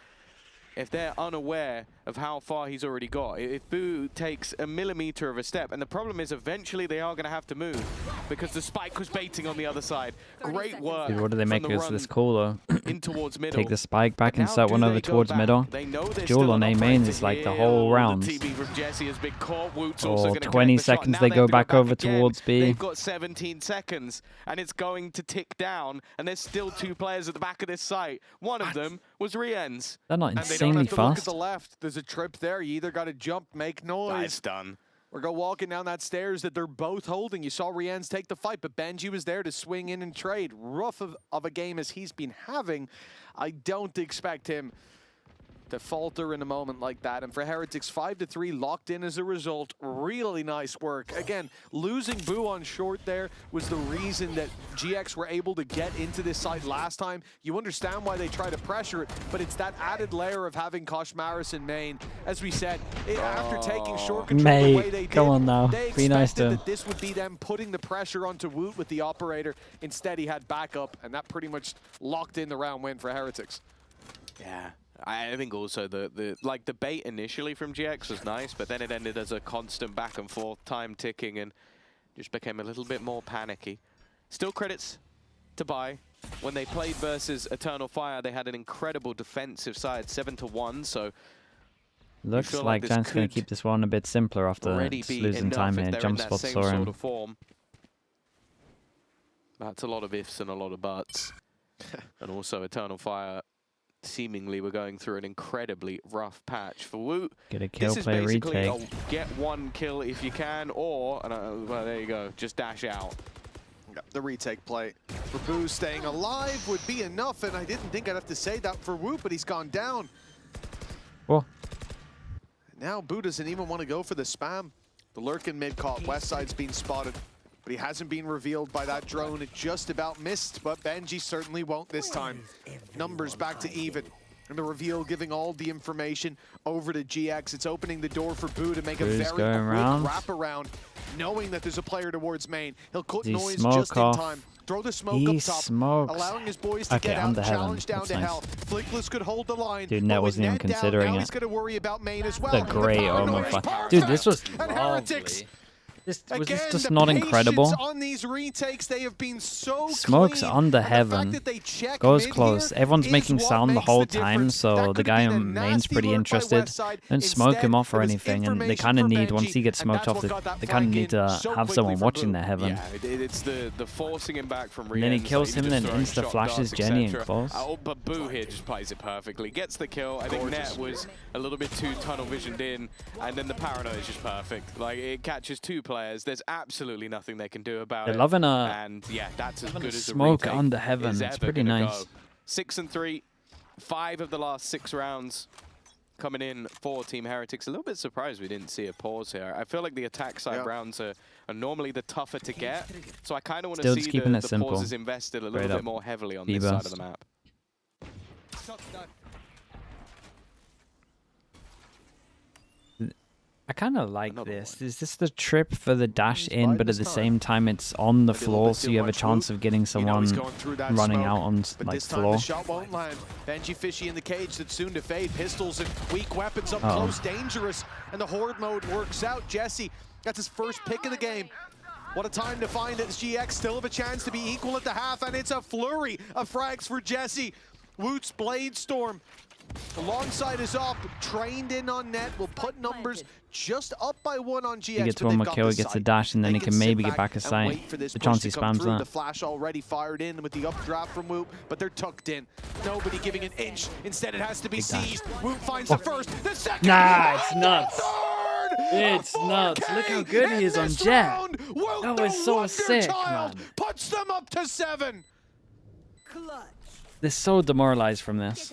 Speaker 1: if they're unaware of how far he's already got. If Boo takes a millimeter of a step, and the problem is eventually they are going to have to move because the spike was baiting on the other side. Great work.
Speaker 3: Dude, what do they make
Speaker 1: from the
Speaker 3: of this
Speaker 1: run
Speaker 3: call though?
Speaker 1: in towards middle.
Speaker 3: Take the spike back
Speaker 1: But
Speaker 3: and
Speaker 1: now
Speaker 3: start
Speaker 1: do
Speaker 3: one
Speaker 1: they
Speaker 3: over
Speaker 1: go
Speaker 3: towards
Speaker 1: back?
Speaker 3: middle.
Speaker 1: They know there's
Speaker 3: Duel
Speaker 1: still
Speaker 3: on
Speaker 1: an
Speaker 3: A main
Speaker 1: operator
Speaker 3: is like the
Speaker 1: here.
Speaker 3: whole
Speaker 1: Oh,
Speaker 3: round.
Speaker 1: The TB from Jesse has been caught. Woot's also
Speaker 3: Or
Speaker 1: going to
Speaker 3: 20
Speaker 1: connect the shot.
Speaker 3: seconds
Speaker 1: Now
Speaker 3: they
Speaker 1: have
Speaker 3: go
Speaker 1: to
Speaker 3: back over
Speaker 1: again.
Speaker 3: towards B.
Speaker 1: They've got 17 seconds, and it's going to tick down, and there's still two players at the back of this site. One of them was Rien's.
Speaker 3: They're not
Speaker 2: And they don't
Speaker 3: insanely
Speaker 2: have to look at
Speaker 3: fast.
Speaker 2: the left. There's a trip there. You either got to jump, make noise,
Speaker 1: That's done.
Speaker 2: or go walking down that stairs that they're both holding. You saw Rien's take the fight, but Benji was there to swing in and trade. Rough of a game as he's been having. I don't expect him to falter in a moment like that. And for Heretics, 5-3 locked in as a result. Really nice work. Again, losing Boo on short there was the reason that GX were able to get into this site last time. You understand why they try to pressure it, but it's that added layer of having Koshmaris in main. As we said, after taking short control the way they did,
Speaker 3: come on now.
Speaker 2: they
Speaker 3: Be nice
Speaker 2: expected
Speaker 3: to him.
Speaker 2: that this would be them putting the pressure onto Woot with the operator. Instead, he had backup, and that pretty much locked in the round win for Heretics.
Speaker 1: Yeah. I think also the bait initially from GX was nice, but then it ended as a constant back and forth, time ticking, and just became a little bit more panicky. Still credits to Bai. When they played versus Eternal Fire, they had an incredible defensive side, 7-1, so
Speaker 3: Looks
Speaker 1: feel
Speaker 3: like
Speaker 1: like this
Speaker 3: Jan's going to
Speaker 1: could
Speaker 3: keep this one a bit simpler after
Speaker 1: already
Speaker 3: just
Speaker 1: be
Speaker 3: losing
Speaker 1: enough
Speaker 3: time
Speaker 1: if
Speaker 3: here.
Speaker 1: they're
Speaker 3: Jump
Speaker 1: in that
Speaker 3: spot
Speaker 1: same
Speaker 3: saw
Speaker 1: sort
Speaker 3: him.
Speaker 1: of form. That's a lot of ifs and a lot of buts. And also Eternal Fire seemingly we're going through an incredibly rough patch for Woot.
Speaker 3: Get a kill,
Speaker 1: This is
Speaker 3: play
Speaker 1: basically
Speaker 3: retake.
Speaker 1: a get one kill if you can, or, well, there you go, just dash out.
Speaker 2: The retake play for Boo staying alive would be enough, and I didn't think I'd have to say that for Woot, but he's gone down.
Speaker 3: Oh.
Speaker 2: Now Boo doesn't even want to go for the spam. The lurk in mid caught, west side's been spotted, but he hasn't been revealed by that drone. It just about missed, but Benji certainly won't this time. Numbers back to even. And the reveal giving all the information over to GX. It's opening the door for Boo to make
Speaker 3: Boo's
Speaker 2: a very
Speaker 3: going
Speaker 2: quick
Speaker 3: around.
Speaker 2: wraparound, knowing that there's a player towards main. He'll cut
Speaker 3: Does he
Speaker 2: noise
Speaker 3: smoke
Speaker 2: just
Speaker 3: off?
Speaker 2: in time. Throw the smoke
Speaker 3: He
Speaker 2: up top,
Speaker 3: smokes.
Speaker 2: allowing his boys to
Speaker 3: Okay,
Speaker 2: get out
Speaker 3: under
Speaker 2: and
Speaker 3: heaven.
Speaker 2: challenge down
Speaker 3: That's
Speaker 2: to
Speaker 3: nice.
Speaker 2: hell. Flickless could hold the line.
Speaker 3: Dude,
Speaker 2: but
Speaker 3: Net
Speaker 2: with
Speaker 3: wasn't even
Speaker 2: Net down,
Speaker 3: considering
Speaker 2: now
Speaker 3: it.
Speaker 2: he's going to worry about main as well.
Speaker 3: The
Speaker 2: And
Speaker 3: great
Speaker 2: power
Speaker 3: Omo
Speaker 2: noise,
Speaker 3: fight. Dude, this was
Speaker 2: perfect. And Heretics.
Speaker 3: lovely. This was
Speaker 2: Again,
Speaker 3: this just
Speaker 2: the
Speaker 3: not
Speaker 2: patience
Speaker 3: incredible?
Speaker 2: on these retakes, they have been so
Speaker 3: Smokes
Speaker 2: clean.
Speaker 3: under
Speaker 2: And the
Speaker 3: heaven.
Speaker 2: fact that they check
Speaker 3: Goes
Speaker 2: mid
Speaker 3: close.
Speaker 2: here
Speaker 3: Everyone's
Speaker 2: is
Speaker 3: making
Speaker 2: what
Speaker 3: sound the
Speaker 2: makes
Speaker 3: whole
Speaker 2: the
Speaker 3: time,
Speaker 2: difference.
Speaker 3: so
Speaker 2: That
Speaker 3: the
Speaker 2: could
Speaker 3: guy
Speaker 2: have been a
Speaker 3: on main's
Speaker 2: nasty
Speaker 3: pretty
Speaker 2: lurk by
Speaker 3: interested.
Speaker 2: Westside.
Speaker 3: Don't smoke him
Speaker 2: Instead,
Speaker 3: off or
Speaker 2: it was
Speaker 3: anything, and they
Speaker 2: information
Speaker 3: kind of
Speaker 2: from
Speaker 3: need, once
Speaker 2: Benji,
Speaker 3: he gets
Speaker 2: and
Speaker 3: smoked
Speaker 2: that's
Speaker 3: off,
Speaker 2: what got that
Speaker 3: they kind of
Speaker 2: flank
Speaker 3: need
Speaker 2: in
Speaker 3: to
Speaker 2: so
Speaker 3: have
Speaker 2: quickly
Speaker 3: someone
Speaker 2: from
Speaker 3: watching
Speaker 2: Boo.
Speaker 3: their heaven.
Speaker 1: Yeah, it's the forcing him back from
Speaker 3: And then he
Speaker 1: Rien's,
Speaker 3: kills
Speaker 1: like,
Speaker 3: him and
Speaker 1: just
Speaker 3: then
Speaker 1: throwing
Speaker 3: insta
Speaker 1: shot
Speaker 3: flashes
Speaker 1: darts,
Speaker 3: Jenny
Speaker 1: etc.
Speaker 3: and close.
Speaker 1: Oh, but Boo here just plays it perfectly. Gets the kill. I think Net was a little bit too tunnel visioned in, and then the paranoia is just perfect. Like, it catches two players. There's absolutely nothing they can do about
Speaker 3: They're
Speaker 1: it.
Speaker 3: loving a
Speaker 1: And yeah, that's as good as the
Speaker 3: smoke
Speaker 1: retake
Speaker 3: under heaven.
Speaker 1: is
Speaker 3: It's
Speaker 1: ever
Speaker 3: pretty
Speaker 1: gonna
Speaker 3: nice.
Speaker 1: go. 6-3, 5 of the last 6 rounds coming in for Team Heretics. A little bit surprised we didn't see a pause here. I feel like the attack side rounds are normally the tougher to get, so I kind of want
Speaker 3: Still
Speaker 1: to
Speaker 3: just
Speaker 1: see
Speaker 3: keeping
Speaker 1: the
Speaker 3: it simple.
Speaker 1: pauses invested a little
Speaker 3: Straight
Speaker 1: bit
Speaker 3: up.
Speaker 1: more heavily on this
Speaker 3: B-burst.
Speaker 1: side of the map.
Speaker 3: I kind of like
Speaker 1: Another
Speaker 3: this.
Speaker 1: one.
Speaker 3: Is this the trip for the dash in,
Speaker 2: fine
Speaker 3: but at
Speaker 2: this
Speaker 3: the
Speaker 2: time.
Speaker 3: same time it's on the
Speaker 2: Maybe a little
Speaker 3: floor,
Speaker 2: bit
Speaker 3: so
Speaker 2: too
Speaker 3: you have a
Speaker 2: much
Speaker 3: chance
Speaker 2: Woot.
Speaker 3: of getting
Speaker 2: You know
Speaker 3: someone
Speaker 2: he's going through that
Speaker 3: running
Speaker 2: smoke,
Speaker 3: out on
Speaker 2: but
Speaker 3: like
Speaker 2: this time
Speaker 3: floor.
Speaker 2: the shot won't land. Benji Fishy in the cage that's soon to fade. Pistols and weak weapons up
Speaker 3: Uh-oh.
Speaker 2: close, dangerous. And the horde mode works out. Jesse, that's his first pick of the game. What a time to find it. GX still have a chance to be equal at the half, and it's a flurry of frags for Jesse. Woot's Blade Storm alongside his op, trained in on Net, will put numbers just up by 1 on GX.
Speaker 3: He gets
Speaker 2: but
Speaker 3: one
Speaker 2: they've
Speaker 3: more
Speaker 2: got
Speaker 3: kill,
Speaker 2: the
Speaker 3: he gets a
Speaker 2: sight.
Speaker 3: dash, and then
Speaker 2: They
Speaker 3: he can
Speaker 2: sit
Speaker 3: maybe get back a
Speaker 2: and
Speaker 3: sight.
Speaker 2: wait for this
Speaker 3: The
Speaker 2: push
Speaker 3: chance
Speaker 2: to
Speaker 3: he
Speaker 2: come
Speaker 3: spams
Speaker 2: through.
Speaker 3: that.
Speaker 2: The flash already fired in with the updraft from Woot, but they're tucked in. Nobody giving an inch. Instead, it has to be
Speaker 3: Big dash.
Speaker 2: seized. Woot finds the first, the second.
Speaker 3: Nah, it's
Speaker 2: and
Speaker 3: nuts.
Speaker 2: the third.
Speaker 3: It's
Speaker 2: A
Speaker 3: nuts.
Speaker 2: 4K
Speaker 3: Look how good he is
Speaker 2: in
Speaker 3: on
Speaker 2: this
Speaker 3: Jet.
Speaker 2: round. Woot,
Speaker 3: That
Speaker 2: the
Speaker 3: was so
Speaker 2: Wonder
Speaker 3: sick,
Speaker 2: Child,
Speaker 3: man.
Speaker 2: puts them up to 7.
Speaker 3: They're so demoralized from this.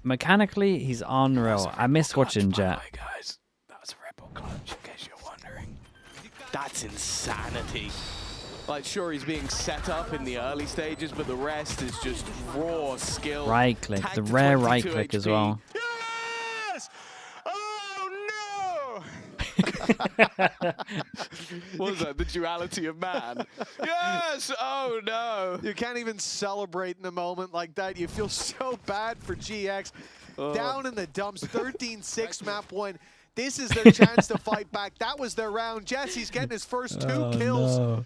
Speaker 3: Mechanically, he's unreal. I miss watching Jet.
Speaker 1: By the way, guys, that was a Rebel clutch, in case you're wondering. That's insanity. Like, sure, he's being set up in the early stages, but the rest is just raw skill.
Speaker 3: Right click,
Speaker 1: Tagged
Speaker 3: the
Speaker 1: to
Speaker 3: rare right
Speaker 1: 22
Speaker 3: click as
Speaker 1: HP.
Speaker 3: well.
Speaker 8: Yes! Oh
Speaker 1: What was that? The duality of man. Yes! Oh no!
Speaker 2: You can't even celebrate in a moment like that. You feel so bad for GX. Down in the dumps, 13-6 map 1. This is their chance to fight back. That was their round. Jesse's getting his first 2 kills.
Speaker 3: No.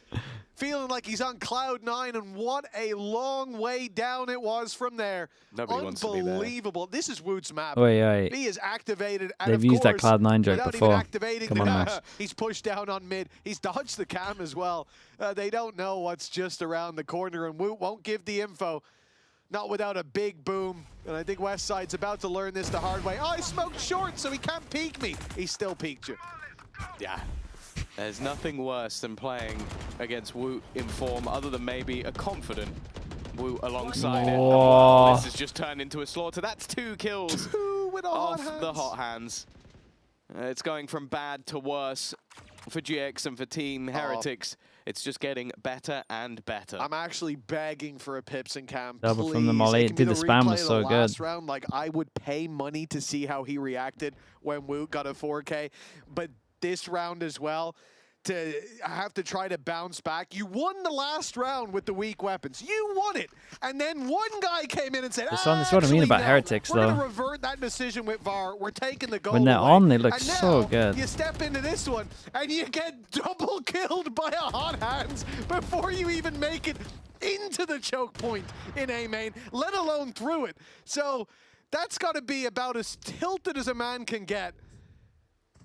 Speaker 2: Feeling like he's on cloud 9, and what a long way down it was from there.
Speaker 1: Nobody wants to be there.
Speaker 2: Unbelievable. This is Woot's map.
Speaker 3: Wait.
Speaker 2: He is activated, and
Speaker 3: They've
Speaker 2: of
Speaker 3: used that
Speaker 2: course,
Speaker 3: Cloud9 joke
Speaker 2: without
Speaker 3: before.
Speaker 2: even activating
Speaker 3: Come
Speaker 2: the
Speaker 3: on,
Speaker 2: map,
Speaker 3: Max.
Speaker 2: he's pushed down on mid. He's dodged the cam as well. They don't know what's just around the corner, and Woot won't give the info. Not without a big boom. And I think Westside's about to learn this the hard way. Oh, I smoked short, so he can't peek me. He still peeked you.
Speaker 1: Yeah. There's nothing worse than playing against Woot in form, other than maybe a confident Woot alongside it. And
Speaker 3: Whoa.
Speaker 1: this has just turned into a slaughter. That's 2 kills
Speaker 2: 2 with a hot
Speaker 1: off
Speaker 2: hands.
Speaker 1: the hot hands. It's going from bad to worse for GX and for Team Heretics. It's just getting better and better.
Speaker 2: I'm actually begging for a Pips and Cam.
Speaker 3: Double
Speaker 2: Please.
Speaker 3: from the molly.
Speaker 2: It can be
Speaker 3: Dude, the spam
Speaker 2: replay
Speaker 3: was
Speaker 2: of
Speaker 3: so
Speaker 2: the
Speaker 3: good.
Speaker 2: last round. Like, I would pay money to see how he reacted when Woot got a 4K. But this round as well, to have to try to bounce back. You won the last round with the weak weapons. You won it. And then one guy came in and said,
Speaker 3: That's what I mean about Heretics,
Speaker 2: we're
Speaker 3: though.
Speaker 2: going to revert that decision with VAR. We're taking the goal
Speaker 3: When they're
Speaker 2: away."
Speaker 3: on, they look
Speaker 2: And
Speaker 3: so
Speaker 2: now
Speaker 3: good.
Speaker 2: You step into this one, and you get double killed by a hot hands before you even make it into the choke point in A main, let alone through it. So that's got to be about as tilted as a man can get.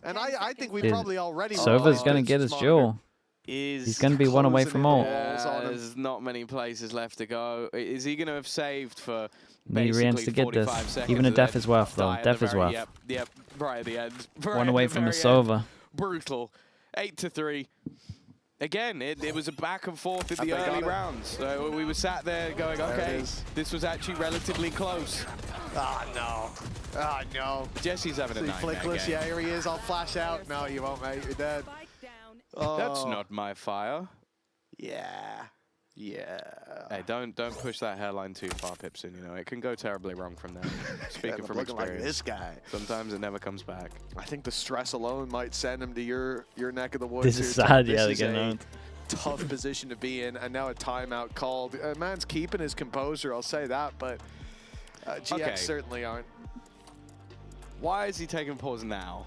Speaker 2: And I think we
Speaker 3: Dude,
Speaker 2: probably already
Speaker 3: Sova's
Speaker 2: realized
Speaker 3: gonna
Speaker 2: it.
Speaker 3: get his
Speaker 2: Smarter.
Speaker 3: jewel.
Speaker 1: is...
Speaker 3: He's going to be one away from all.
Speaker 1: There's not many places left to go. Is he going to have saved for
Speaker 3: Need Rians
Speaker 1: basically
Speaker 3: to get
Speaker 1: 45
Speaker 3: this.
Speaker 1: seconds?
Speaker 3: Even a
Speaker 1: and
Speaker 3: death
Speaker 1: then
Speaker 3: is worth, though.
Speaker 1: die at
Speaker 3: Death
Speaker 1: the
Speaker 3: is
Speaker 1: very-
Speaker 3: worth.
Speaker 1: Yep, right at the end.
Speaker 3: One away from the Sova.
Speaker 1: Brutal. 8-3. Again, it was a back and forth in the early rounds. So we were sat there going, okay, this was actually relatively close.
Speaker 2: Ah, no. Ah, no.
Speaker 1: Jesse's having a
Speaker 2: See,
Speaker 1: nightmare
Speaker 2: flickless,
Speaker 1: game.
Speaker 2: yeah, here he is. I'll flash out. No, you won't, mate. You're dead.
Speaker 1: That's not my fire.
Speaker 2: Yeah. Yeah.
Speaker 1: Hey, don't push that hairline too far, Pipson. You know it can go terribly wrong from there. Speaking from
Speaker 2: looking like
Speaker 1: experience,
Speaker 2: this guy.
Speaker 1: sometimes it never comes back.
Speaker 2: I think the stress alone might send him to your neck of the woods.
Speaker 3: This is
Speaker 2: here,
Speaker 3: sad,
Speaker 2: This
Speaker 3: yeah,
Speaker 2: is
Speaker 3: they're
Speaker 2: a
Speaker 3: getting
Speaker 2: tough position to be in, and now a timeout called. Man's keeping his composure, I'll say that, but GX certainly aren't.
Speaker 1: Why is he taking pause now?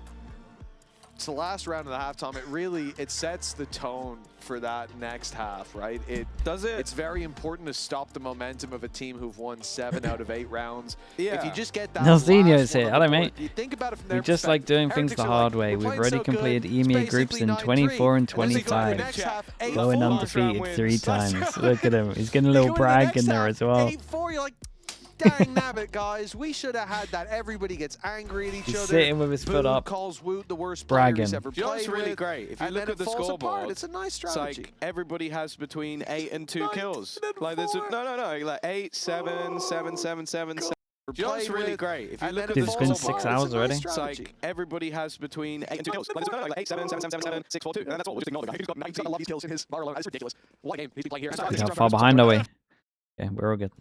Speaker 2: It's the last round of the halftime. It sets the tone for that next half, right?
Speaker 1: Does it?
Speaker 2: It's very important to stop the momentum of a team who've won 7 out of 8 rounds.
Speaker 1: Yeah.
Speaker 2: If you just get that
Speaker 3: Nelsinho's
Speaker 2: last one
Speaker 3: here.
Speaker 2: on
Speaker 3: Hello,
Speaker 2: the board,
Speaker 3: mate.
Speaker 2: you think about it from
Speaker 3: We
Speaker 2: their
Speaker 3: just like doing things
Speaker 2: perspective,
Speaker 3: the
Speaker 2: Heretics are
Speaker 3: hard
Speaker 2: like,
Speaker 3: way.
Speaker 2: we're
Speaker 3: We've
Speaker 2: playing
Speaker 3: already
Speaker 2: so good,
Speaker 3: completed
Speaker 2: it's
Speaker 3: EMEA groups
Speaker 2: basically
Speaker 3: in
Speaker 2: 9-3.
Speaker 3: 24 and
Speaker 2: And then they go to the
Speaker 3: 25.
Speaker 2: next half, 8-4.
Speaker 3: Going undefeated
Speaker 1: wins.
Speaker 3: 3
Speaker 1: Let's
Speaker 3: times. Look at him. He's getting a
Speaker 2: They
Speaker 3: little
Speaker 2: go to the
Speaker 3: brag
Speaker 2: next
Speaker 3: in there
Speaker 2: half,
Speaker 3: as well.
Speaker 2: 8-4, you're like, dang nabbit, guys. We should have had that. Everybody gets angry at each
Speaker 3: He's
Speaker 2: other.
Speaker 3: sitting with his foot
Speaker 2: Boo
Speaker 3: up.
Speaker 2: calls Woot the worst player he's
Speaker 3: Bragging.
Speaker 2: ever
Speaker 1: You know what's
Speaker 2: played
Speaker 1: really
Speaker 2: with,
Speaker 1: great? If you
Speaker 2: and
Speaker 1: look
Speaker 2: then
Speaker 1: at the
Speaker 2: it falls apart.
Speaker 1: scoreboard,
Speaker 2: It's a nice
Speaker 1: it's
Speaker 2: strategy.
Speaker 1: like everybody has between 8 and 2
Speaker 2: 9
Speaker 1: kills.
Speaker 2: and
Speaker 1: Like there's
Speaker 2: 4.
Speaker 1: no, like 8, 7, 7, 7, 7, 7. You know what's
Speaker 2: Played
Speaker 1: really
Speaker 2: with,
Speaker 1: great? If you
Speaker 2: and
Speaker 1: look
Speaker 2: then
Speaker 1: at
Speaker 2: it
Speaker 1: the
Speaker 3: Dude, it's
Speaker 2: falls
Speaker 3: been
Speaker 1: scoreboard,
Speaker 3: 6
Speaker 2: apart.
Speaker 3: hours
Speaker 2: It's a
Speaker 3: already.
Speaker 2: nice
Speaker 1: it's like
Speaker 2: strategy.
Speaker 1: everybody has between 8 and 2 kills. Like, there's no, like 8, 7, 7, 7, 7, 6, 4, 2. And that's all. We'll just ignore the guy who's got 19.
Speaker 2: He's got a lot of kills in his bar alone. That's ridiculous. What game? He's been playing here.
Speaker 3: How far behind are we? Yeah, we're all good.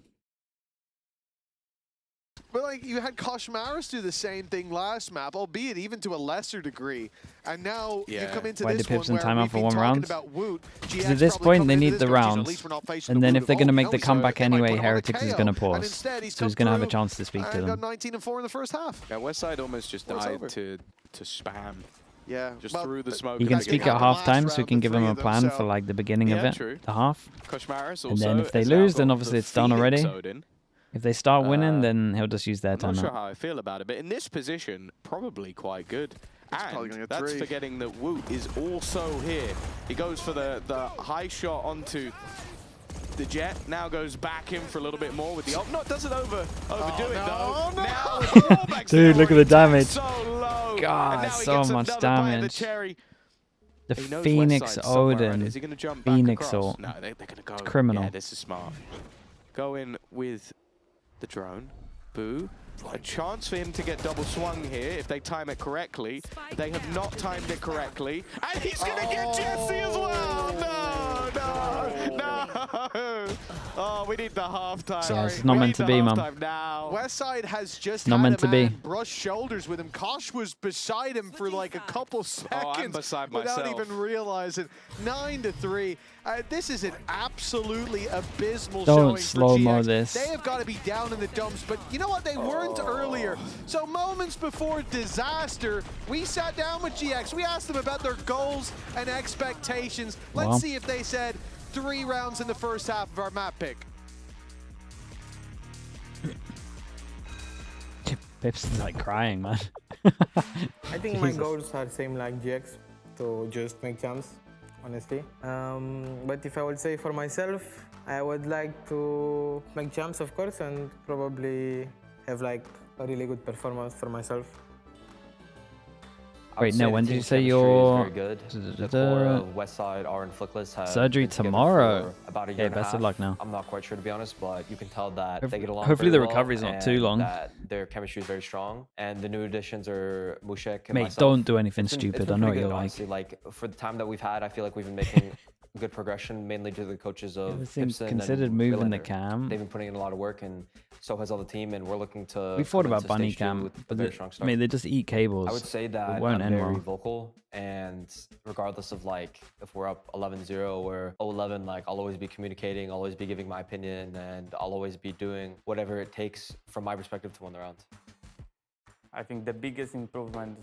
Speaker 2: But like you had Koshmaris do the same thing last map, albeit even to a lesser degree. And now you come into
Speaker 3: Why
Speaker 2: this
Speaker 3: did
Speaker 2: one
Speaker 3: Pipson
Speaker 2: where
Speaker 3: time out
Speaker 2: we've
Speaker 3: for
Speaker 2: been
Speaker 3: one
Speaker 2: talking
Speaker 3: round?
Speaker 2: about Woot.
Speaker 3: Because at this point, they need the rounds. And then if they're going to make the comeback anyway, Heretics is going to pause. So he's going to have a chance to speak to
Speaker 2: Got
Speaker 3: them.
Speaker 2: 19 and 4 in the first half.
Speaker 1: Yeah, Westside almost just
Speaker 2: Well, it's
Speaker 1: died
Speaker 2: over.
Speaker 1: to spam.
Speaker 2: Yeah,
Speaker 1: Just
Speaker 2: well,
Speaker 1: through the smoke.
Speaker 3: You can
Speaker 2: That's
Speaker 3: speak
Speaker 2: gonna
Speaker 3: at
Speaker 2: happen
Speaker 3: half time
Speaker 2: last
Speaker 3: so we
Speaker 2: round
Speaker 3: can
Speaker 2: for
Speaker 3: give them
Speaker 2: 3
Speaker 3: a
Speaker 2: of them,
Speaker 3: plan
Speaker 2: so-
Speaker 3: for like the beginning of
Speaker 1: Yeah,
Speaker 3: it,
Speaker 1: true.
Speaker 3: the half.
Speaker 1: Koshmaris also
Speaker 3: And then if they
Speaker 1: is
Speaker 3: lose,
Speaker 1: out
Speaker 3: then
Speaker 1: of
Speaker 3: obviously
Speaker 1: the
Speaker 3: it's done
Speaker 1: Phoenix
Speaker 3: already.
Speaker 1: Odin.
Speaker 3: If they start winning, then he'll just use their
Speaker 1: I'm not sure
Speaker 3: timeout.
Speaker 1: how I feel about it, but in this position, probably quite good.
Speaker 2: probably
Speaker 1: And
Speaker 2: gonna get
Speaker 1: that's
Speaker 2: 3.
Speaker 1: forgetting that Woot is also here. He goes for the high shot onto the Jet, now goes back in for a little bit more with the ult. No, it doesn't overdo it though.
Speaker 2: no.
Speaker 1: Now with the wallbacks
Speaker 3: Dude, look at the damage.
Speaker 1: So low.
Speaker 3: God,
Speaker 1: And now he
Speaker 3: so
Speaker 1: gets
Speaker 3: much
Speaker 1: another bite of the
Speaker 3: damage.
Speaker 1: cherry.
Speaker 3: The
Speaker 1: He knows
Speaker 3: Phoenix
Speaker 1: Westside somewhere, right?
Speaker 3: Odin.
Speaker 1: Is he going to jump back
Speaker 3: Phoenix
Speaker 1: across?
Speaker 3: ult.
Speaker 1: No, they're going to go.
Speaker 3: criminal.
Speaker 1: Yeah, this is smart. Go in with the drone. Boo. A chance for him to get double swung here if they time it correctly. They have not timed it correctly. And he's going to get Jesse as well. No. Oh, we need the halftime.
Speaker 3: Yeah, it's not meant to be, man.
Speaker 1: Now.
Speaker 2: Westside has just
Speaker 3: Not
Speaker 2: had
Speaker 3: meant
Speaker 2: a
Speaker 3: to be.
Speaker 2: man brush shoulders with him. Kosh was beside him for like a couple seconds
Speaker 1: beside
Speaker 2: without
Speaker 1: myself.
Speaker 2: even realizing. 9-3. This is an absolutely abysmal
Speaker 3: Don't
Speaker 2: showing for
Speaker 3: slow-mo
Speaker 2: GX.
Speaker 3: this.
Speaker 2: They have got to be down in the dumps, but you know what? They weren't earlier. So moments before disaster, we sat down with GX. We asked them about their goals and expectations. Let's
Speaker 3: Well.
Speaker 2: see if they said 3 rounds in the first half of our map pick.
Speaker 3: Pipson's like crying, man.
Speaker 9: I think my
Speaker 3: Jesus.
Speaker 9: goals are same like GX, to just make jumps, honestly. But if I would say for myself, I would like to make jumps, of course, and probably have like a really good performance for myself.
Speaker 3: Wait, no, when did you say your
Speaker 10: The core of Westside, R, and Flickless have
Speaker 3: surgery
Speaker 10: been together
Speaker 3: tomorrow?
Speaker 10: for about a year
Speaker 3: Okay,
Speaker 10: and a
Speaker 3: best of
Speaker 10: half.
Speaker 3: luck now.
Speaker 10: I'm not quite sure, to be honest, but you can tell that they get along
Speaker 3: Hopefully
Speaker 10: very
Speaker 3: the
Speaker 10: well
Speaker 3: recovery's not too
Speaker 10: and
Speaker 3: long.
Speaker 10: that their chemistry is very strong. And the new additions are Mushek and
Speaker 3: Mate,
Speaker 10: myself.
Speaker 3: don't do anything
Speaker 10: It's been
Speaker 3: stupid. I
Speaker 10: pretty
Speaker 3: know what
Speaker 10: good,
Speaker 3: you're like.
Speaker 10: honestly. Like, for the time that we've had, I feel like we've been making good progression, mainly to the coaches of
Speaker 3: Ever since
Speaker 10: Pipson
Speaker 3: considered
Speaker 10: and
Speaker 3: moving the
Speaker 10: Villander.
Speaker 3: cam.
Speaker 10: They've been putting in a lot of work, and so has all the team, and we're looking to
Speaker 3: We thought
Speaker 10: come
Speaker 3: about
Speaker 10: into
Speaker 3: bunny
Speaker 10: stage two
Speaker 3: cam,
Speaker 10: with a
Speaker 3: but
Speaker 10: very strong
Speaker 3: I
Speaker 10: start.
Speaker 3: mean, they just eat cables.
Speaker 10: I would say that
Speaker 3: won't
Speaker 10: I'm
Speaker 3: end
Speaker 10: very
Speaker 3: well.
Speaker 10: vocal, and regardless of like if we're up 11-0 or 0-11, like I'll always be communicating, I'll always be giving my opinion, and I'll always be doing whatever it takes from my perspective to win the round.
Speaker 9: I think the biggest improvement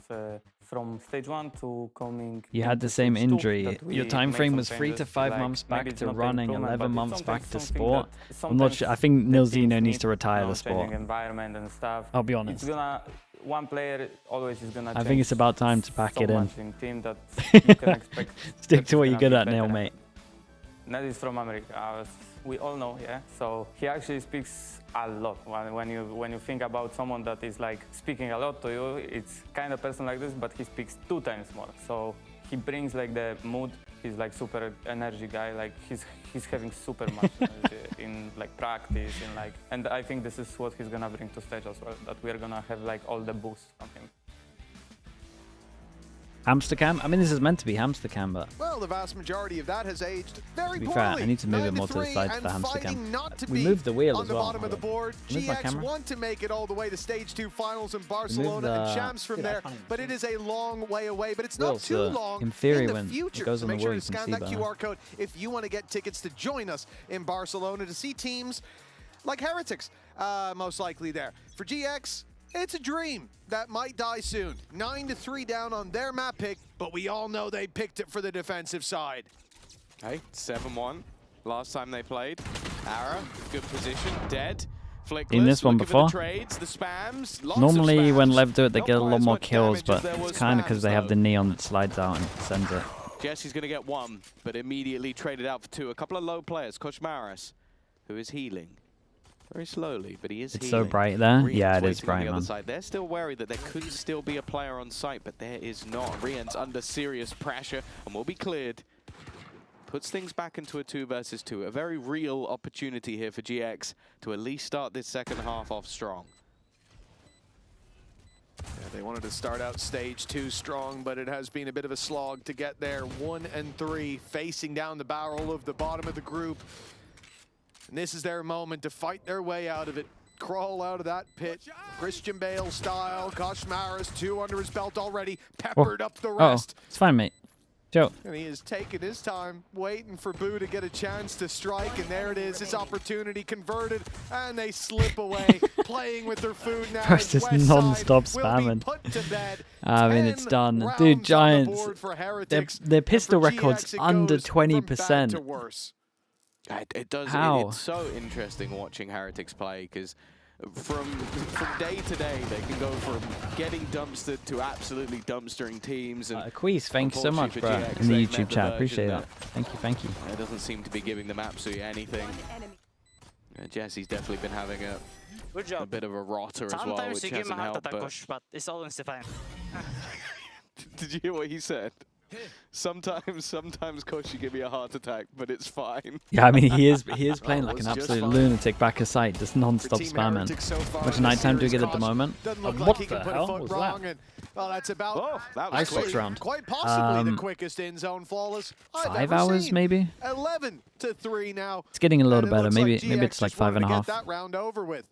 Speaker 9: from stage 1 to coming.
Speaker 3: You had the same injury. Your time frame was 3 to 5 months back to running, 11 months back to sport. I'm not sure. I think Nilzino needs to retire the sport.
Speaker 9: Environment and stuff.
Speaker 3: I'll be honest.
Speaker 9: One player always is gonna.
Speaker 3: I think it's about time to pack it in.
Speaker 9: Team that you can expect.
Speaker 3: Stick to what you're good at, Neil, mate.
Speaker 9: Ned is from America. We all know, yeah. So he actually speaks a lot. When you think about someone that is like speaking a lot to you, it's kind of person like this, but he speaks 2 times more. So he brings like the mood. He's like super energy guy. Like he's having super much energy in like practice, in like, and I think this is what he's gonna bring to stage as well. That we're gonna have like all the boost from him.
Speaker 3: Hamster cam? I mean, this is meant to be hamster cam, but...
Speaker 2: Well, the vast majority of that has aged very
Speaker 3: to be
Speaker 2: poorly.
Speaker 3: fair, I need to move it more to the side for the hamster cam. We moved the wheel as well.
Speaker 2: On the bottom of the board, GX want to make it all the way to stage 2 finals in Barcelona and champs from there, but it is a long way away. But it's not too long
Speaker 3: in theory
Speaker 2: the
Speaker 3: when
Speaker 2: future.
Speaker 3: it goes on
Speaker 2: So
Speaker 3: the
Speaker 2: make
Speaker 3: wheel,
Speaker 2: sure
Speaker 3: you
Speaker 2: to
Speaker 3: can
Speaker 2: scan
Speaker 3: see
Speaker 2: that
Speaker 3: better.
Speaker 2: QR code if you want to get tickets to join us in Barcelona to see teams like Heretics, most likely there. For GX, it's a dream that might die soon. 9-3 down on their map pick, but we all know they picked it for the defensive side.
Speaker 1: Okay, 7-1. Last time they played. Ara, good position, dead. Flickless,
Speaker 3: In this one
Speaker 1: looking
Speaker 3: before.
Speaker 1: for the trades, the spams, lots
Speaker 3: Normally
Speaker 1: of
Speaker 3: when
Speaker 1: spams.
Speaker 3: Lev do it, they
Speaker 1: Not
Speaker 3: get a
Speaker 1: quite
Speaker 3: lot
Speaker 1: as
Speaker 3: more
Speaker 1: much
Speaker 3: kills,
Speaker 1: damage
Speaker 3: but
Speaker 1: as there
Speaker 3: it's
Speaker 1: was
Speaker 3: kind of because
Speaker 1: spams,
Speaker 3: they have
Speaker 1: though.
Speaker 3: the neon that slides out and sends it.
Speaker 1: Jesse's going to get 1, but immediately traded out for 2. A couple of low players. Koshmaris, who is healing. Very slowly, but he is
Speaker 3: It's
Speaker 1: healing.
Speaker 3: so bright there.
Speaker 1: Rian's
Speaker 3: Yeah, it is
Speaker 1: waiting on
Speaker 3: bright,
Speaker 1: the other
Speaker 3: man.
Speaker 1: side. They're still worried that there could still be a player on site, but there is not. Rian's under serious pressure and will be cleared. Puts things back into a 2 versus 2. A very real opportunity here for GX to at least start this second half off strong.
Speaker 2: Yeah, they wanted to start out stage 2 strong, but it has been a bit of a slog to get there. 1-3, facing down the barrel of the bottom of the group. And this is their moment to fight their way out of it. Crawl out of that pit, Christian Bale style. Koshmaris, 2 under his belt already, peppered up the rest.
Speaker 3: It's fine, mate. Joe.
Speaker 2: And he is taking his time, waiting for Boo to get a chance to strike, and there it is, his opportunity converted, and they slip away, playing with their food now.
Speaker 3: Bro, it's just non-stop spamming. I mean, it's done. Dude, Giants, their pistol record's under 20%.
Speaker 1: It does.
Speaker 3: How?
Speaker 1: It's so interesting watching Heretics play because from day to day they can go from getting dumpstered to absolutely dumpstering teams. And
Speaker 3: Quiz, thanks so much, bro,
Speaker 1: GX,
Speaker 3: in the
Speaker 1: they've
Speaker 3: YouTube
Speaker 1: met the
Speaker 3: chat. Appreciate
Speaker 1: version
Speaker 3: that. Thank you, thank you.
Speaker 1: It doesn't seem to be giving them absolutely anything. Jesse's definitely been having
Speaker 6: Good job.
Speaker 1: a bit of a rotter as well,
Speaker 6: Sometimes
Speaker 1: which
Speaker 6: you give him
Speaker 1: hasn't
Speaker 6: a heart
Speaker 1: helped.
Speaker 6: attack,
Speaker 1: But
Speaker 6: Kosh, but it's always fine.
Speaker 1: did you hear what he said? Sometimes, Kosh, you give me a heart attack, but it's fine.
Speaker 3: Yeah, I mean, he is playing like
Speaker 2: was
Speaker 3: an
Speaker 2: just
Speaker 3: absolute
Speaker 2: fine.
Speaker 3: lunatic back aside, just non-stop
Speaker 2: Team
Speaker 3: spamming.
Speaker 2: Heretics so far
Speaker 3: How much
Speaker 2: in this
Speaker 3: nighttime do we
Speaker 2: series,
Speaker 3: get at the
Speaker 2: Kosh
Speaker 3: moment?
Speaker 2: doesn't look
Speaker 3: What
Speaker 2: like he
Speaker 3: the
Speaker 2: can put a
Speaker 3: hell
Speaker 2: foot
Speaker 3: was
Speaker 2: wrong,
Speaker 3: that?
Speaker 2: and well, that's about
Speaker 1: Oh, that was
Speaker 3: Icebox
Speaker 1: quick.
Speaker 3: round.
Speaker 2: quite possibly the quickest in-zone flawless I've
Speaker 3: 5
Speaker 2: ever
Speaker 3: hours,
Speaker 2: seen.
Speaker 3: maybe?
Speaker 2: 11-3 now.
Speaker 3: It's getting a little
Speaker 2: And it
Speaker 3: better.
Speaker 2: looks
Speaker 3: Maybe
Speaker 2: GX
Speaker 3: it's like
Speaker 2: just wanted to
Speaker 3: 5.5.
Speaker 2: Get that round over with.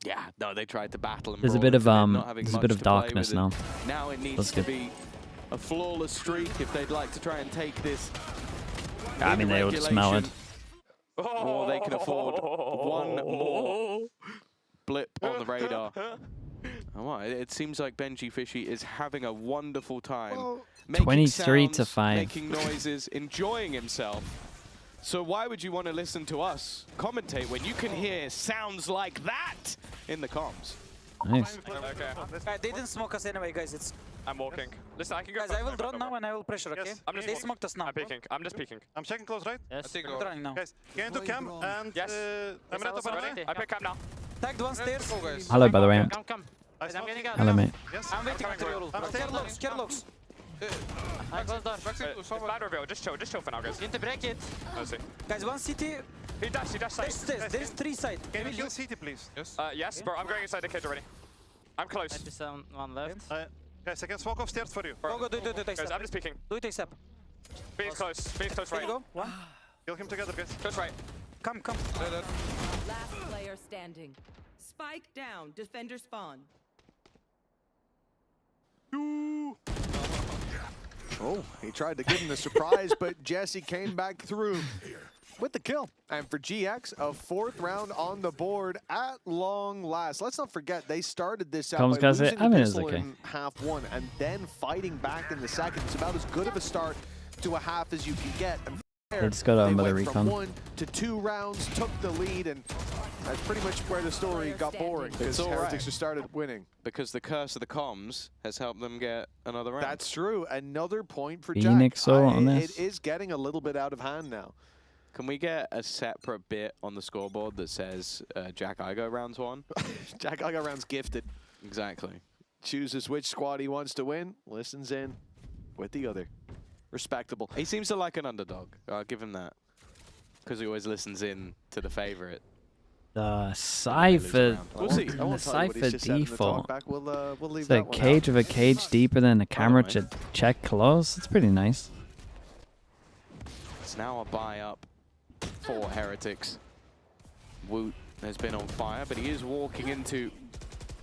Speaker 1: Yeah, no, they tried to battle and
Speaker 3: There's a
Speaker 1: brawl
Speaker 3: bit of
Speaker 1: into it, not having
Speaker 3: there's a
Speaker 1: much
Speaker 3: bit of
Speaker 1: to play
Speaker 3: darkness
Speaker 1: with it.
Speaker 3: now.
Speaker 1: Now it needs
Speaker 3: That's
Speaker 1: to
Speaker 3: good.
Speaker 1: be a flawless streak if they'd like to try and take this.
Speaker 3: I mean, they all just melted.
Speaker 1: Or they can afford one more blip on the radar. Oh, well, it seems like Benji Fishy is having a wonderful time. Making
Speaker 3: 23 to
Speaker 1: sounds,
Speaker 3: 5.
Speaker 1: Making noises, enjoying himself. So why would you want to listen to us commentate when you can hear sounds like that in the comms?
Speaker 3: Nice.
Speaker 6: Okay. They didn't smoke us anyway, guys. It's
Speaker 7: I'm walking. Listen, I can go.
Speaker 6: guys. I will drone now and I will pressure. Okay.
Speaker 8: Yes, I'm just
Speaker 6: They
Speaker 8: walking.
Speaker 6: smoked us now.
Speaker 7: I'm peeking. I'm just peeking.
Speaker 8: I'm checking close, right?
Speaker 6: Yes. I'm droning now.
Speaker 8: Guys, get into camp and
Speaker 7: Yes.
Speaker 8: I'm ready for ready.
Speaker 7: I pick camp now.
Speaker 6: Tagged one stairs.
Speaker 3: Hello, by the way.
Speaker 6: Come.
Speaker 8: I
Speaker 6: I'm
Speaker 8: smoke.
Speaker 6: getting out.
Speaker 3: Hello, mate.
Speaker 8: Yes.
Speaker 6: I'm waiting for you.
Speaker 8: I'm staying.
Speaker 6: Carelocks. I close door.
Speaker 7: Bad reveal. Just chill for now, guys.
Speaker 6: Need to break it.
Speaker 7: I see.
Speaker 6: Guys, one city.
Speaker 7: He dashed
Speaker 6: There's
Speaker 7: side.
Speaker 6: stairs. There's 3 side.
Speaker 8: Can you kill CT, please? Yes.
Speaker 7: Yes, bro. I'm going inside the cage already. I'm close.
Speaker 6: One left.
Speaker 8: Guys, I can smoke off stairs for you.
Speaker 6: Go. Do it. Take
Speaker 7: Guys,
Speaker 6: step.
Speaker 7: I'm just peeking.
Speaker 6: Do it. Take step.
Speaker 7: Phoenix close. Phoenix close
Speaker 6: There
Speaker 7: right.
Speaker 6: you go. One.
Speaker 8: Kill him together, guys.
Speaker 7: Close right.
Speaker 6: Come.
Speaker 11: Last player standing. Spike down. Defender spawn.
Speaker 2: Oh, he tried to give him the surprise, but Jesse came back through. with the kill. And for GX, a 4th round on the board at long last. Let's not forget, they started this out by losing the pistol in half 1 and then fighting back in the second. It's about as good of a start to a half as you can get. And
Speaker 3: they just got on by the recon.
Speaker 2: From 1 to 2 rounds, took the lead, and that's pretty much where the story got boring, because Heretics just started winning.
Speaker 1: Because the curse of the comms has helped them get another round.
Speaker 2: That's true. Another point for
Speaker 3: Phoenix
Speaker 2: Jack.
Speaker 3: on this.
Speaker 2: It is getting a little bit out of hand now.
Speaker 1: Can we get a separate bit on the scoreboard that says Jack Igo rounds 1?
Speaker 2: Jack Igo rounds gifted.
Speaker 1: Exactly.
Speaker 2: Chooses which squad he wants to win, listens in with the other. Respectable.
Speaker 1: He seems to like an underdog. I'll give him that. Because he always listens in to the favorite.
Speaker 3: The Cypher,
Speaker 1: We'll see.
Speaker 3: the Cypher default.
Speaker 2: We'll leave
Speaker 3: It's
Speaker 2: that
Speaker 3: a
Speaker 2: one
Speaker 3: cage
Speaker 2: out.
Speaker 3: of a cage deeper than a camera to check close. It's pretty nice.
Speaker 1: It's now a buy up for Heretics. Woot has been on fire, but he is walking into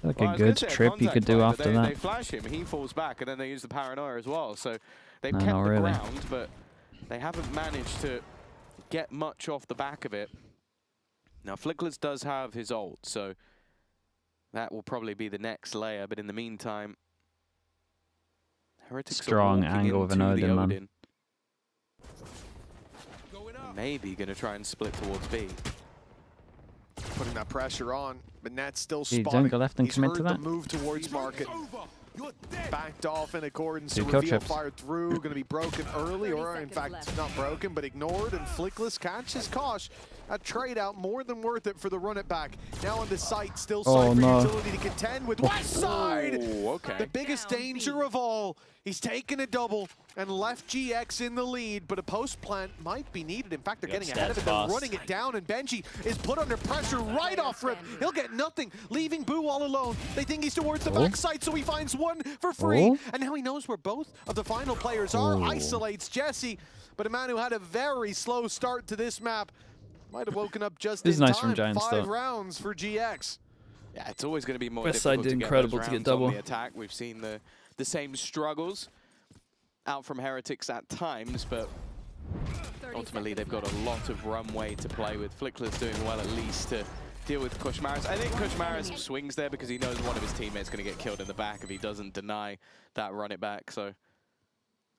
Speaker 3: Like a good trip you could do after that.
Speaker 1: They flash him, he falls back, and then they use the paranoia as well. So they've
Speaker 3: No,
Speaker 1: kept
Speaker 3: not
Speaker 1: the
Speaker 3: really.
Speaker 1: ground, but they haven't managed to get much off the back of it. Now, Flickless does have his ult, so that will probably be the next layer. But in the meantime, Heretics
Speaker 3: Strong
Speaker 1: are walking
Speaker 3: angle of an
Speaker 1: into the
Speaker 3: Odin, man.
Speaker 1: Maybe going to try and split towards B.
Speaker 2: Putting that pressure on, but Net's still
Speaker 3: Dude,
Speaker 2: spotting.
Speaker 3: don't go left and
Speaker 2: He's
Speaker 3: commit
Speaker 2: heard
Speaker 3: to
Speaker 2: the
Speaker 3: that.
Speaker 2: move towards market. Backed off in accordance.
Speaker 3: Dude,
Speaker 2: So
Speaker 3: kill
Speaker 2: reveal
Speaker 3: trips.
Speaker 2: fired through, going to be broken early, or in fact not broken, but ignored, and Flickless catches Kosh. A trade out more than worth it for the run it back. Now on the site, still
Speaker 3: Oh,
Speaker 2: Cypher
Speaker 3: no.
Speaker 2: utility to contend with Westside.
Speaker 1: Oh, okay.
Speaker 2: The biggest danger of all. He's taken a double and left GX in the lead, but a post plant might be needed. In fact, they're getting ahead of it. They're running it down, and Benji is put under pressure right off rip. He'll get nothing, leaving Boo all alone. They think he's towards the backside, so he finds one for free. And now he knows where both of the final players are. Isolates Jesse, but a man who had a very slow start to this map might have woken up just in
Speaker 3: nice
Speaker 2: time.
Speaker 3: from GIANTX
Speaker 2: 5
Speaker 3: though.
Speaker 2: rounds for GX.
Speaker 1: Yeah, it's always going to be more
Speaker 3: West side
Speaker 1: difficult
Speaker 3: did
Speaker 1: to get
Speaker 3: incredible
Speaker 1: those
Speaker 3: to get
Speaker 1: rounds
Speaker 3: double.
Speaker 1: on the attack. We've seen the same struggles out from Heretics at times, but ultimately they've got a lot of runway to play with. Flickless doing well at least to deal with Kushmaris. I think Kushmaris swings there because he knows one of his teammates going to get killed in the back if he doesn't deny that run it back. So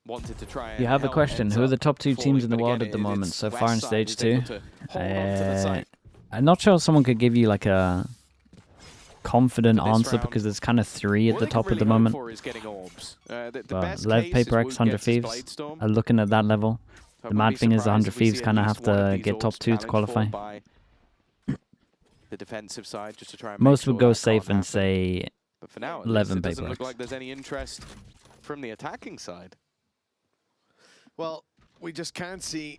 Speaker 1: wanted to try and
Speaker 3: You have a
Speaker 1: help,
Speaker 3: question.
Speaker 1: ends
Speaker 3: Who are
Speaker 1: up
Speaker 3: the top 2 teams in the
Speaker 1: falling, but
Speaker 3: world
Speaker 1: again,
Speaker 3: at the moment
Speaker 1: it's
Speaker 3: so far in
Speaker 1: Westside
Speaker 3: stage
Speaker 1: who's
Speaker 3: 2?
Speaker 1: able to hold on to the site.
Speaker 3: I'm not sure if someone could give you like a confident
Speaker 1: For this
Speaker 3: answer
Speaker 1: round,
Speaker 3: because there's kind of 3 at
Speaker 1: What
Speaker 3: the
Speaker 1: they can
Speaker 3: top
Speaker 1: really
Speaker 3: at the
Speaker 1: hope
Speaker 3: moment.
Speaker 1: for is getting orbs. The
Speaker 3: But
Speaker 1: best
Speaker 3: Lev,
Speaker 1: case
Speaker 3: Paper
Speaker 1: is
Speaker 3: X,
Speaker 1: Woot
Speaker 3: 100
Speaker 1: gets his
Speaker 3: Thieves
Speaker 1: Bladestorm.
Speaker 3: are looking at that level.
Speaker 1: I
Speaker 3: The
Speaker 1: wouldn't
Speaker 3: mad
Speaker 1: be
Speaker 3: thing is the
Speaker 1: surprised
Speaker 3: 100
Speaker 1: if we
Speaker 3: Thieves
Speaker 1: see
Speaker 3: kind of
Speaker 1: at
Speaker 3: have
Speaker 1: least one of
Speaker 3: to
Speaker 1: these
Speaker 3: get top
Speaker 1: orbs
Speaker 3: 2 to
Speaker 1: challenged
Speaker 3: qualify.
Speaker 1: for by the defensive side, just to try and
Speaker 3: Most
Speaker 1: make
Speaker 3: would
Speaker 1: sure
Speaker 3: go
Speaker 1: that
Speaker 3: safe
Speaker 1: can't
Speaker 3: and
Speaker 1: happen.
Speaker 3: say
Speaker 1: But for now, at
Speaker 3: 11
Speaker 1: least it doesn't
Speaker 3: Paper
Speaker 1: look
Speaker 3: X.
Speaker 1: like there's any interest from the attacking side.
Speaker 2: Well, we just can't see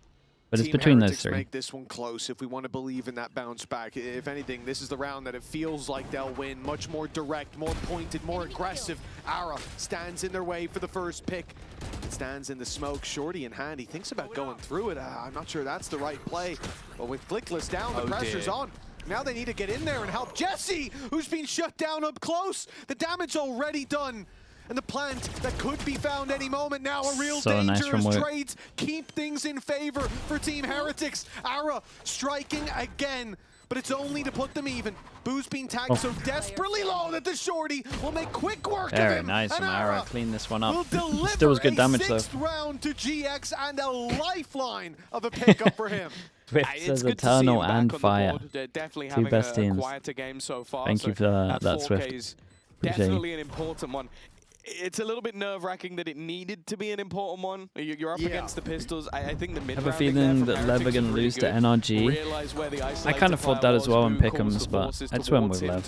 Speaker 3: But it's
Speaker 2: Team
Speaker 3: between those
Speaker 2: Heretics
Speaker 3: 3.
Speaker 2: make this one close if we want to believe in that bounce back. If anything, this is the round that it feels like they'll win. Much more direct, more pointed, more aggressive. Ara stands in their way for the first pick. It stands in the smoke, Shorty in hand. He thinks about going through it. I'm not sure that's the right play. But with Flickless down, the pressure's on. Now they need to get in there and help Jesse, who's been shut down up close. The damage already done. And the plant that could be found any moment now. A real
Speaker 3: So nice
Speaker 2: danger as
Speaker 3: from Woot.
Speaker 2: trades keep things in favor for Team Heretics. Ara striking again, but it's only to put them even. Boo's been tagged so desperately low that the Shorty will make quick work of
Speaker 3: Very
Speaker 2: him.
Speaker 3: nice from
Speaker 2: And
Speaker 3: Ara. Clean this one
Speaker 2: will
Speaker 3: up.
Speaker 2: deliver
Speaker 3: Still was good damage
Speaker 2: a
Speaker 3: though.
Speaker 2: 6th round to GX and a lifeline of a pickup for him.
Speaker 3: Twist
Speaker 1: It's
Speaker 3: says
Speaker 1: good to see him
Speaker 3: Eternal
Speaker 1: back on
Speaker 3: and
Speaker 1: the
Speaker 3: Fire.
Speaker 1: board. They're definitely
Speaker 3: 2
Speaker 1: having
Speaker 3: best
Speaker 1: a
Speaker 3: teams.
Speaker 1: quieter game so far.
Speaker 3: Thank you for that
Speaker 1: 4K
Speaker 3: Swift.
Speaker 1: is
Speaker 3: Appreciate
Speaker 1: definitely an important one. It's a little bit nerve-wracking that it needed to be an important one. You're up against the Pistols. I think the mid
Speaker 3: I have a feeling that Lev are going to lose to NRG. I kind of thought that as well in Pick'ems, but I just went with Lev.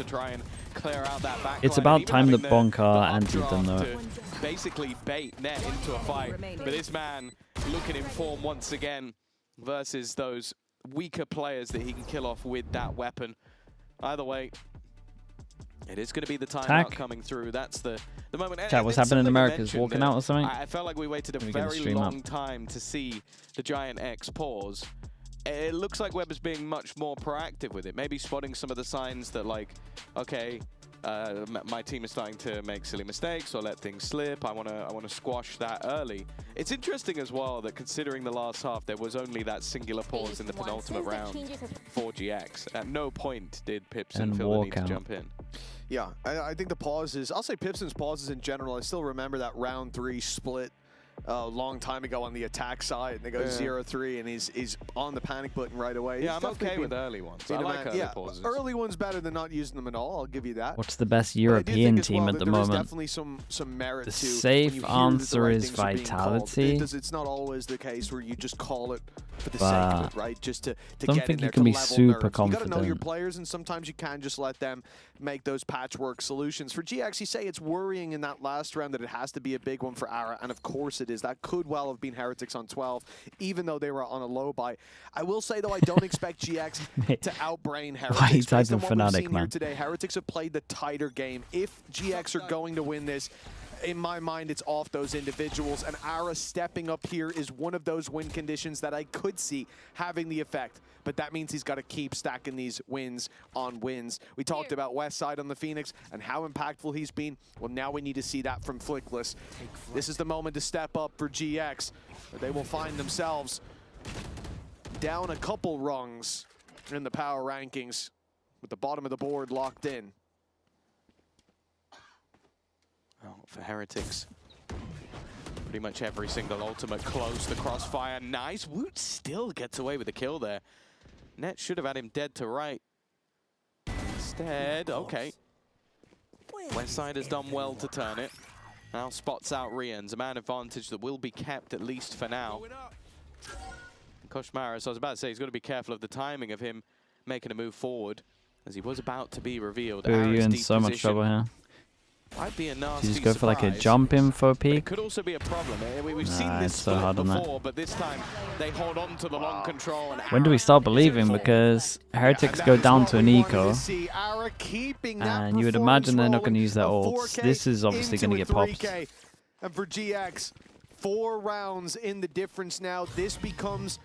Speaker 3: It's about time that Bonka antied them though.
Speaker 1: Basically bait Net into a fight. But this man looking in form once again versus those weaker players that he can kill off with that weapon. Either way, it is going to be the timeout coming through. That's the moment.
Speaker 3: Chat, what's happening in America? Is walking out or something?
Speaker 1: I felt like we waited a very long time to see the GIANTX pause. It looks like Web is being much more proactive with it. Maybe spotting some of the signs that, like, okay, my team is starting to make silly mistakes or let things slip. I want to squash that early. It's interesting as well that considering the last half, there was only that singular pause in the penultimate round for GX. At no point did Pipson feel the need to jump in.
Speaker 2: Yeah, I think the pauses, I'll say Pipson's pauses in general, I still remember that round 3 split a long time ago on the attack side. They go 0-3 and he's on the panic button right away.
Speaker 1: Yeah, I'm okay with early ones. I like early pauses.
Speaker 2: Early ones better than not using them at all, I'll give you that.
Speaker 3: What's the best European team at the moment?
Speaker 2: Definitely some merit
Speaker 3: the
Speaker 2: to
Speaker 3: safe answer is Vitality.
Speaker 2: It's not always the case where you just call it for the sake of it, right? Just to
Speaker 3: don't
Speaker 2: get
Speaker 3: think
Speaker 2: in there
Speaker 3: you can
Speaker 2: to
Speaker 3: be
Speaker 2: level
Speaker 3: super
Speaker 2: nerves.
Speaker 3: confident.
Speaker 2: You gotta know your players, and sometimes you can just let them make those patchwork solutions. For GX, you say it's worrying in that last round that it has to be a big one for Ara, and of course it is. That could well have been Heretics on 12, even though they were on a low buy. I will say, though, I don't expect GX to outbrain Heretics.
Speaker 3: Based on what we've seen
Speaker 2: here today, Heretics have played the tighter game. If GX are going to win this, in my mind, it's off those individuals, and Ara stepping up here is one of those win conditions that I could see having the effect. But that means he's got to keep stacking these wins on wins. We talked about Westside on the Phoenix and how impactful he's been. Well, now we need to see that from Flickless. This is the moment to step up for GX. They will find themselves down a couple rungs in the power rankings with the bottom of the board locked in.
Speaker 1: Oh, for Heretics, pretty much every single ultimate close the crossfire. Nice. Woot still gets away with the kill there. Net should have had him dead to right. Instead, okay. Westside has done well to turn it. Now spots out Rians, a man advantage that will be kept at least for now. Koshmara, so I was about to say, he's got to be careful of the timing of him making a move forward, as he was about to be revealed.
Speaker 3: You're in so much trouble here.
Speaker 1: Might be a nasty
Speaker 3: You just go for like a
Speaker 1: surprise.
Speaker 3: jump in for a peek.
Speaker 1: It could also be a problem. We've seen this
Speaker 3: so hard on
Speaker 1: before, but this time they hold on to the long control. And
Speaker 3: when do we start believing? Because Heretics go down to an eco, and you would imagine they're not going to use their ults. This is obviously going to get popped.
Speaker 2: And for GX, 4 rounds in the difference now. This becomes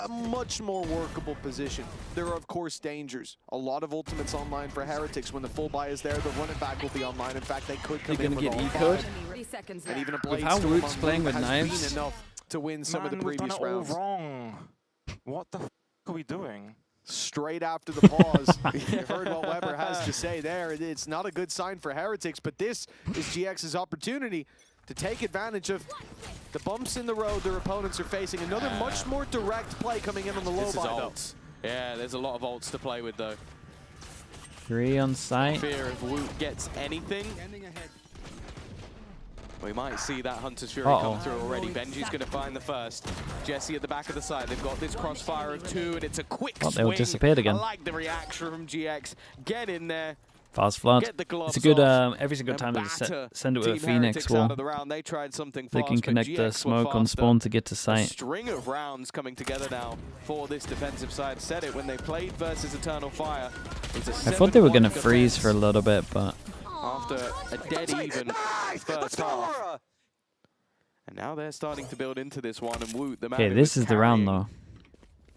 Speaker 2: a much more workable position. There are, of course, dangers. A lot of ultimates online for Heretics. When the full buy is there, the run it back will be online. In fact, they could come in with all 5. And even a
Speaker 3: With how Woot's playing with knives,
Speaker 2: been enough to win some of the previous rounds.
Speaker 6: Wrong. What the f are we doing?
Speaker 2: Straight after the pause, you heard what Weber has to say there. It's not a good sign for Heretics, but this is GX's opportunity to take advantage of the bumps in the road their opponents are facing. Another much more direct play coming in on the low buy, though.
Speaker 1: Yeah, there's a lot of ults to play with, though.
Speaker 3: 3 on site.
Speaker 1: Fear if Woot gets anything. We might see that Hunter's Fury come through already. Benji's going to find the first. Jesse at the back of the side. They've got this crossfire of 2, and it's a quick swing.
Speaker 3: They all disappeared again.
Speaker 1: I like the reaction from GX. Get in there.
Speaker 3: Fast flood. It's a good every single time they send it with a Phoenix wall.
Speaker 1: They tried something
Speaker 3: they can connect the smoke on spawn to get to sight.
Speaker 1: A string of rounds coming together now for this defensive side. Said it when they played versus Eternal Fire.
Speaker 3: I thought they were going to freeze for a little bit, but
Speaker 1: after a dead even first half. And now they're starting to build into this one, and Woot, the man
Speaker 3: okay, this is the round though.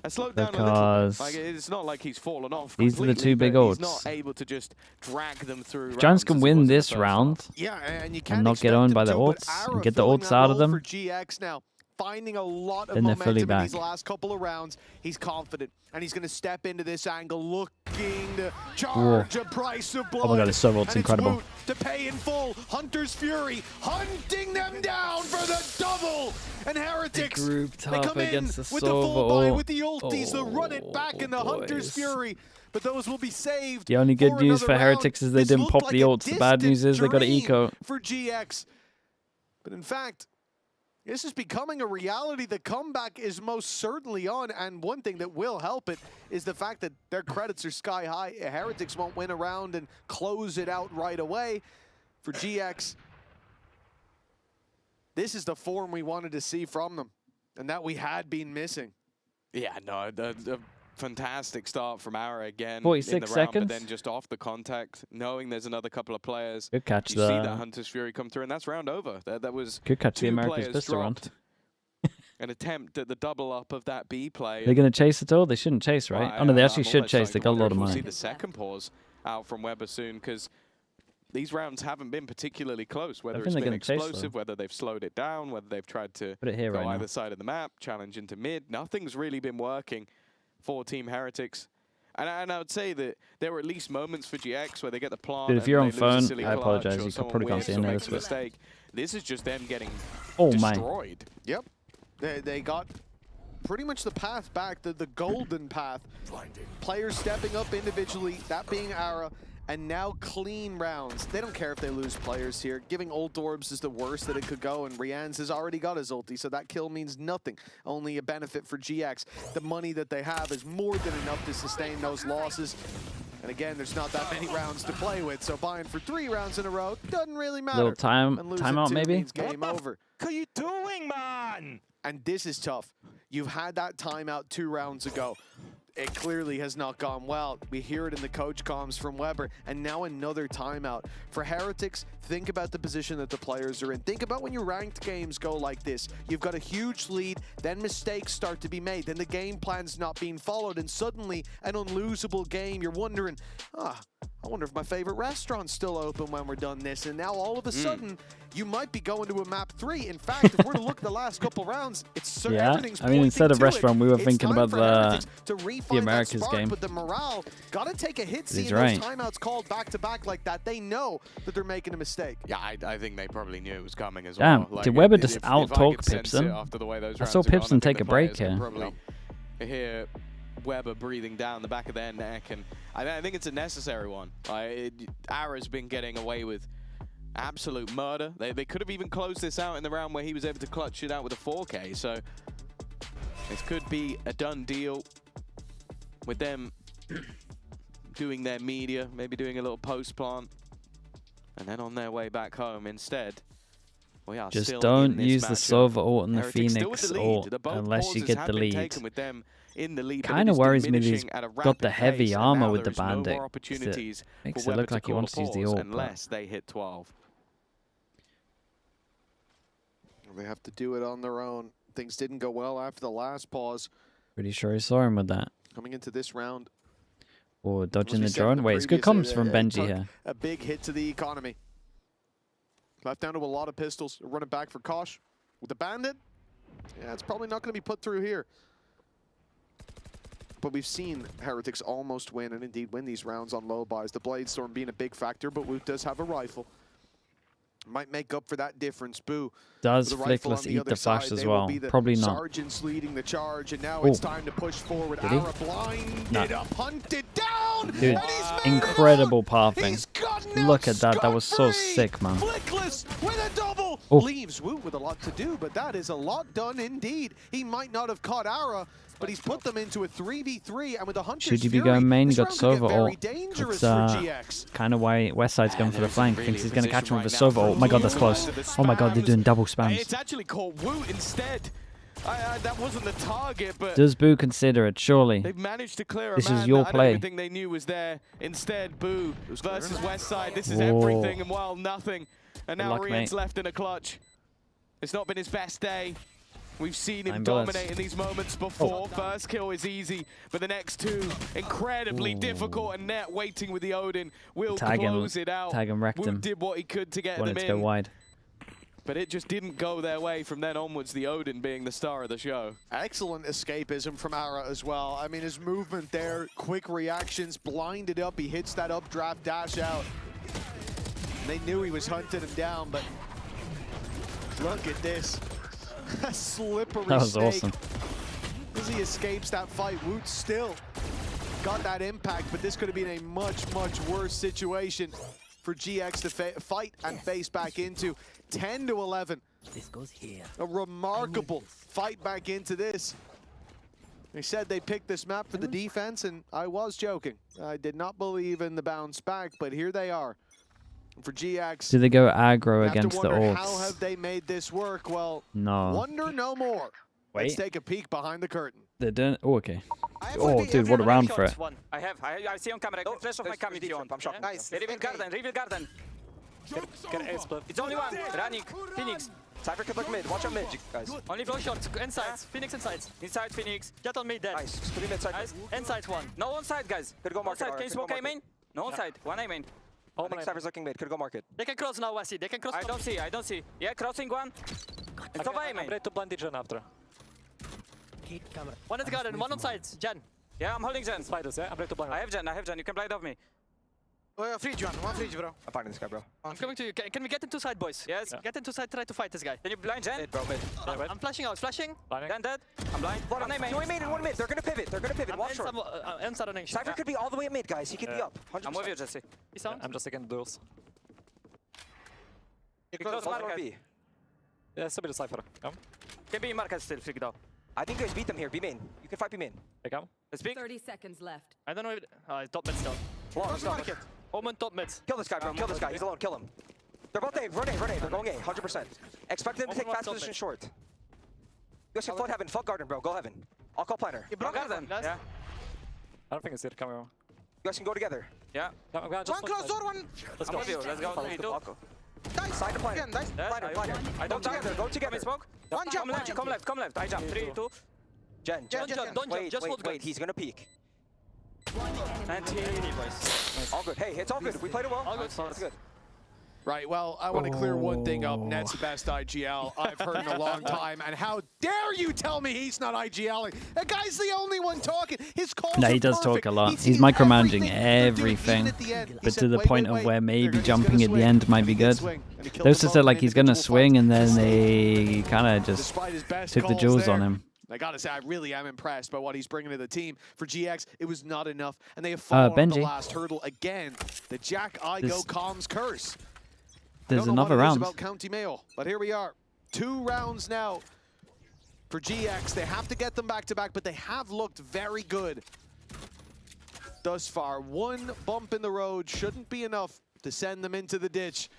Speaker 1: I slowed down a little bit. Like, it's not like he's fallen off.
Speaker 3: These are the 2 big ults.
Speaker 1: He's not able to just drag them through.
Speaker 3: Giants can win this round
Speaker 2: and
Speaker 3: not get owned by the ults and get the ults out of them.
Speaker 2: For GX now, finding a lot of
Speaker 3: then they're fully
Speaker 2: momentum in
Speaker 3: back.
Speaker 2: these last couple of rounds. He's confident, and he's going to step into this angle looking to charge a price of blood.
Speaker 3: Oh my god, it's so ults, incredible.
Speaker 2: Woot to pay in full. Hunter's Fury hunting them down for the double. And Heretics, they come in with the full buy with the ultis, the run it back in the Hunter's Fury. But those will be saved.
Speaker 3: The only good news for Heretics is they didn't pop the ults. The bad news is they got an eco.
Speaker 2: For GX. But in fact, this is becoming a reality. The comeback is most certainly on, and one thing that will help it is the fact that their credits are sky high. Heretics won't win a round and close it out right away. For GX, this is the form we wanted to see from them, and that we had been missing.
Speaker 1: Yeah, no, the fantastic start from Ara again.
Speaker 3: 46
Speaker 1: in the round,
Speaker 3: seconds.
Speaker 1: But then just off the contact, knowing there's another couple of players.
Speaker 3: Good catch
Speaker 1: you see that Hunter's Fury come through, and that's round over. That was
Speaker 3: good catch.
Speaker 1: 2
Speaker 3: The America's
Speaker 1: players
Speaker 3: pistol round.
Speaker 1: An attempt at the double up of that B play.
Speaker 3: They're going to chase it all? They shouldn't chase, right? Oh no, they actually should chase. They got a lot of money.
Speaker 1: We'll see the second pause out from Weber soon, because these rounds haven't been particularly close, whether
Speaker 3: think
Speaker 1: it's
Speaker 3: they're
Speaker 1: been
Speaker 3: gonna chase,
Speaker 1: explosive,
Speaker 3: though.
Speaker 1: whether they've slowed it down, whether they've tried to
Speaker 3: Put it here
Speaker 1: go
Speaker 3: right
Speaker 1: either
Speaker 3: now.
Speaker 1: side of the map, challenge into mid. Nothing's really been working for Team Heretics. And I would say that there were at least moments for GX where they get the plant.
Speaker 3: Dude, if
Speaker 1: and
Speaker 3: you're
Speaker 1: they
Speaker 3: on
Speaker 1: lose a
Speaker 3: phone,
Speaker 1: silly
Speaker 3: I
Speaker 1: clutch
Speaker 3: apologize.
Speaker 1: or
Speaker 3: You
Speaker 1: someone
Speaker 3: probably can't
Speaker 1: weird
Speaker 3: see
Speaker 1: still
Speaker 3: any of
Speaker 1: makes
Speaker 3: this,
Speaker 1: a
Speaker 3: but-
Speaker 1: mistake. This is just them getting
Speaker 3: Oh my.
Speaker 1: destroyed.
Speaker 2: Yep. They got pretty much the path back, the golden path. Players stepping up individually, that being Ara, and now clean rounds. They don't care if they lose players here. Giving ult orbs is the worst that it could go, and Rian's has already got his ulti, so that kill means nothing. Only a benefit for GX. The money that they have is more than enough to sustain those losses. And again, there's not that many rounds to play with, so buying for 3 rounds in a row doesn't really matter.
Speaker 3: Little
Speaker 2: And losing
Speaker 3: timeout
Speaker 2: 2
Speaker 3: maybe?
Speaker 2: means game over.
Speaker 6: What are you doing, man?
Speaker 2: And this is tough. You've had that timeout 2 rounds ago. It clearly has not gone well. We hear it in the coach comms from Weber, and now another timeout. For Heretics, think about the position that the players are in. Think about when your ranked games go like this. You've got a huge lead, then mistakes start to be made, then the game plan's not being followed, and suddenly an unlosable game. You're wondering, I wonder if my favorite restaurant's still open when we're done this. And now all of a sudden, you might be going to a map 3. In fact, if we're to look at the last couple rounds, it's everything's
Speaker 3: I mean, instead of
Speaker 2: pointing to
Speaker 3: restaurant,
Speaker 2: it.
Speaker 3: we were
Speaker 2: It's
Speaker 3: thinking
Speaker 2: time
Speaker 3: about
Speaker 2: for Heretics to
Speaker 3: the
Speaker 2: refine that
Speaker 3: Americas
Speaker 2: spark,
Speaker 3: game.
Speaker 2: But the morale got to take a hit seeing
Speaker 3: He's
Speaker 2: those
Speaker 3: right.
Speaker 2: timeouts called back to back like that. They know that they're making a mistake.
Speaker 1: Yeah, I think they probably knew it was coming as
Speaker 3: Damn,
Speaker 1: well.
Speaker 3: did Weber just
Speaker 1: if I
Speaker 3: out-talk
Speaker 1: could sense it
Speaker 3: Pipson?
Speaker 1: after the way those
Speaker 3: I
Speaker 1: rounds
Speaker 3: saw
Speaker 1: have gone,
Speaker 3: Pipson
Speaker 1: think
Speaker 3: take
Speaker 1: the
Speaker 3: a break
Speaker 1: players can
Speaker 3: here.
Speaker 1: Probably hear Weber breathing down the back of their neck, and I think it's a necessary one. Ara's been getting away with absolute murder. They could have even closed this out in the round where he was able to clutch it out with a 4K, so this could be a done deal with them doing their media, maybe doing a little post plant, and then on their way back home instead. We are
Speaker 3: Just
Speaker 1: still
Speaker 3: don't
Speaker 1: in this
Speaker 3: use the
Speaker 1: matchup.
Speaker 3: Sova ult and the
Speaker 1: Heretics still
Speaker 3: Phoenix
Speaker 1: with the lead.
Speaker 3: ult
Speaker 1: Both
Speaker 3: unless you
Speaker 1: pauses
Speaker 3: get
Speaker 1: have
Speaker 3: the
Speaker 1: been
Speaker 3: lead.
Speaker 1: taken with them in the lead, but
Speaker 3: Kind
Speaker 1: it
Speaker 3: of
Speaker 1: is
Speaker 3: worries me that
Speaker 1: diminishing
Speaker 3: he's
Speaker 1: at a
Speaker 3: got the
Speaker 1: rapid
Speaker 3: heavy
Speaker 1: pace, and
Speaker 3: armor
Speaker 1: now
Speaker 3: with the
Speaker 1: there is no
Speaker 3: bandit.
Speaker 1: more opportunities
Speaker 3: Makes
Speaker 1: for
Speaker 3: it
Speaker 1: Weber
Speaker 3: look like he
Speaker 1: call
Speaker 3: wants
Speaker 1: a
Speaker 3: to use the
Speaker 1: pause
Speaker 3: ult. but
Speaker 1: unless they hit 12.
Speaker 2: They have to do it on their own. Things didn't go well after the last pause.
Speaker 3: Pretty sure he saw him with that.
Speaker 2: Coming into this round,
Speaker 3: Or dodging the
Speaker 2: as we said in
Speaker 3: drone. Wait, it's good
Speaker 2: previous,
Speaker 3: comms from
Speaker 2: it
Speaker 3: Benji
Speaker 2: took
Speaker 3: here.
Speaker 2: a big hit to the economy. Left down to a lot of pistols. Running back for Kosh with the bandit. Yeah, it's probably not going to be put through here. But we've seen Heretics almost win, and indeed win these rounds on low buys. The Bladestorm being a big factor, but Woot does have a rifle. Might make up for that difference. Boo.
Speaker 3: Does
Speaker 2: With a rifle on
Speaker 3: Flickless eat
Speaker 2: other
Speaker 3: the flash
Speaker 2: side,
Speaker 3: as
Speaker 2: they will
Speaker 3: well?
Speaker 2: be the
Speaker 3: Probably not.
Speaker 2: Sergeants leading the charge, and now
Speaker 3: Ooh.
Speaker 2: it's time to push forward.
Speaker 3: Did he?
Speaker 2: Ara blinded
Speaker 3: No.
Speaker 2: up, hunted down,
Speaker 3: Dude,
Speaker 2: and he's made
Speaker 3: incredible
Speaker 2: it out.
Speaker 3: pathing.
Speaker 2: He's gotten out
Speaker 3: Look at that. That was so
Speaker 2: scot-free.
Speaker 3: sick, man.
Speaker 2: Flickless with a double.
Speaker 3: Oh.
Speaker 2: Leaves Woot with a lot to do, but that is a lot done indeed. He might not have caught Ara, but he's put them into a 3v3, and with the Hunter's
Speaker 3: Should you be
Speaker 2: Fury,
Speaker 3: going main? You
Speaker 2: this
Speaker 3: got
Speaker 2: round could get
Speaker 3: Sova
Speaker 2: very
Speaker 3: ult.
Speaker 2: dangerous
Speaker 3: That's
Speaker 2: for GX.
Speaker 3: kind of why Westside's going for the
Speaker 1: there
Speaker 3: flank.
Speaker 1: isn't
Speaker 3: Thinks
Speaker 1: really
Speaker 3: he's going to
Speaker 1: a
Speaker 3: catch him with the
Speaker 1: position
Speaker 3: Sova
Speaker 1: right
Speaker 3: ult. Oh my god, that's
Speaker 1: now.
Speaker 3: close.
Speaker 1: The
Speaker 3: Oh my god, they're
Speaker 1: spams.
Speaker 3: doing double spams.
Speaker 1: It's actually caught Woot instead. That wasn't the target, but
Speaker 3: Does Boo consider it? Surely.
Speaker 1: they've managed to clear a
Speaker 3: This
Speaker 1: man
Speaker 3: is your
Speaker 1: that
Speaker 3: play.
Speaker 1: everything they knew was there. Instead, Boo versus Westside. This is
Speaker 3: Whoa.
Speaker 1: everything and well, nothing. And now
Speaker 3: luck,
Speaker 1: Rian's
Speaker 3: mate.
Speaker 1: left in a clutch. It's not been his best day. We've seen him
Speaker 3: 9 bullets.
Speaker 1: dominate in these moments before. First kill is easy, but the next two incredibly difficult. And Net waiting with the Odin will close it out.
Speaker 3: Tag him, wrecked
Speaker 1: Woot
Speaker 3: him.
Speaker 1: did what he could to get
Speaker 3: Wanted
Speaker 1: them
Speaker 3: to go
Speaker 1: in,
Speaker 3: wide.
Speaker 1: but it just didn't go their way from then onwards. The Odin being the star of the show.
Speaker 2: Excellent escapism from Ara as well. I mean, his movement there, quick reactions, blinded up. He hits that updraft dash out. They knew he was hunting him down, but look at this. A slippery
Speaker 3: That was
Speaker 2: snake.
Speaker 3: awesome.
Speaker 2: As he escapes that fight, Woot still got that impact, but this could have been a much, much worse situation for GX to fight and face back into. 10-11.
Speaker 11: This goes here.
Speaker 2: A remarkable fight back into this. They said they picked this map for the defense, and I was joking. I did not believe in the bounce back, but here they are. And for GX,
Speaker 3: Do they go aggro
Speaker 2: you have
Speaker 3: against
Speaker 2: to
Speaker 3: the
Speaker 2: wonder how
Speaker 3: ults?
Speaker 2: have they made this work? Well,
Speaker 3: No.
Speaker 2: wonder no more. Let's
Speaker 3: Wait.
Speaker 2: take a peek behind the curtain.
Speaker 3: They're doing. Oh, okay. Oh, dude, what a round for it.
Speaker 4: I see on camera. Don't flash off my camera if you want. I'm shocked.
Speaker 5: Nice.
Speaker 4: Reveal garden. Reveal garden. It's only one. Running. Phoenix. Cypher could look mid. Watch out mid, guys.
Speaker 12: Only blow shots. Inside. Phoenix inside.
Speaker 4: Inside Phoenix.
Speaker 12: Get on mid dead.
Speaker 4: Nice. Scream inside.
Speaker 12: Nice. Inside one.
Speaker 4: No on side, guys. Gotta go market.
Speaker 12: Onside. Can you smoke A main? No onside. One A main.
Speaker 4: I think Cypher's looking mid. Could go market.
Speaker 12: They can cross now, Westy. They can cross.
Speaker 4: I don't see. I don't see. Yeah, crossing one. It's over A, man.
Speaker 6: I'm ready to blind Gen after.
Speaker 12: One is garden, one on sides. Gen.
Speaker 4: Yeah, I'm holding Gen.
Speaker 6: Spiders, yeah? I'm ready to blind.
Speaker 4: I have Gen. You can blind off me.
Speaker 5: Fridge one fridge, bro.
Speaker 4: I'm finding this guy, bro.
Speaker 12: I'm coming to you. Can we get into side, boys?
Speaker 4: Yes.
Speaker 12: Get into side, try to fight this guy.
Speaker 4: Can you blind Gen? Mid, bro, mid.
Speaker 12: I'm flashing out, flashing.
Speaker 4: Gen dead. I'm blind. One A, man. One mid and one mid. They're gonna pivot. Watch short.
Speaker 12: Inside running.
Speaker 4: Cypher could be all the way at mid, guys. He could be up. 100%. I'm with you, Jesse.
Speaker 12: He sounds.
Speaker 6: I'm just taking the duels.
Speaker 4: You close Market. B.
Speaker 6: Yeah, still be the Cypher. Come.
Speaker 4: Can be Market still, flick it out. I think you guys beat them here. B main. You can fight B main.
Speaker 6: Hey, come.
Speaker 12: Let's speak.
Speaker 11: 30 seconds left.
Speaker 12: I don't know if... he's top mid still.
Speaker 4: Long,
Speaker 5: Market.
Speaker 12: Omen top mid.
Speaker 4: Kill this guy, bro. Kill this guy. He's alone. Kill him. They're both A. Run A. They're going A. 100%. Expect them to take fast position short. You guys can flood heaven. Fuck garden, bro. Go heaven. I'll call planner.
Speaker 5: Bro,
Speaker 4: garden. Yeah.
Speaker 6: I don't think it's it. Come here.
Speaker 4: You guys can go together. Yeah.
Speaker 6: I'm gonna just
Speaker 5: One close door, one.
Speaker 6: Let's
Speaker 4: I'm
Speaker 6: go.
Speaker 4: with you. Let's go. 3, 2.
Speaker 5: Dice.
Speaker 4: Side to planner.
Speaker 5: Again, dice.
Speaker 4: Planner. I don't together. Go together. Smoke.
Speaker 5: One jump.
Speaker 4: Come left. I jump. 3, 2. Gen.
Speaker 12: Don't jump, just hold
Speaker 4: Wait. He's gonna peek.
Speaker 12: And boys.
Speaker 4: All good. Hey, it's all good. We played it well.
Speaker 12: All good.
Speaker 4: That's good.
Speaker 2: Right, well, I want to clear one thing up. Net's best IGL I've heard in a long time. And how dare you tell me he's not IGLing? That guy's the only one talking. His calls
Speaker 3: No, he
Speaker 2: are
Speaker 3: does
Speaker 2: perfect.
Speaker 3: talk a lot.
Speaker 2: He
Speaker 3: He's
Speaker 2: sees
Speaker 3: micromanaging
Speaker 2: everything.
Speaker 3: everything.
Speaker 2: Even at the end, he
Speaker 3: But
Speaker 2: said,
Speaker 3: to the
Speaker 2: wait,
Speaker 3: point
Speaker 2: wait,
Speaker 3: of where
Speaker 2: wait.
Speaker 3: maybe
Speaker 2: He's
Speaker 3: jumping
Speaker 2: gonna
Speaker 3: at the
Speaker 2: swing.
Speaker 3: end might
Speaker 2: And
Speaker 3: be
Speaker 2: he did
Speaker 3: good.
Speaker 2: swing, and he killed
Speaker 3: They
Speaker 2: them
Speaker 3: also
Speaker 2: both
Speaker 3: said
Speaker 2: in
Speaker 3: like
Speaker 2: the
Speaker 3: he's going to
Speaker 2: individual
Speaker 3: swing
Speaker 2: fight.
Speaker 3: and then they kind of just
Speaker 2: Despite his best
Speaker 3: took the
Speaker 2: calls
Speaker 3: jewels on
Speaker 2: there,
Speaker 3: him.
Speaker 2: I gotta say, I really am impressed by what he's bringing to the team. For GX, it was not enough, and they have fallen on the
Speaker 3: Benji.
Speaker 2: last hurdle again. The Jack Igo comms curse.
Speaker 3: There's
Speaker 2: I don't know
Speaker 3: another
Speaker 2: what it is
Speaker 3: round.
Speaker 2: about County Mayo, but here we are. 2 rounds now for GX. They have to get them back to back, but they have looked very good thus far. One bump in the road shouldn't be enough to send them into the ditch.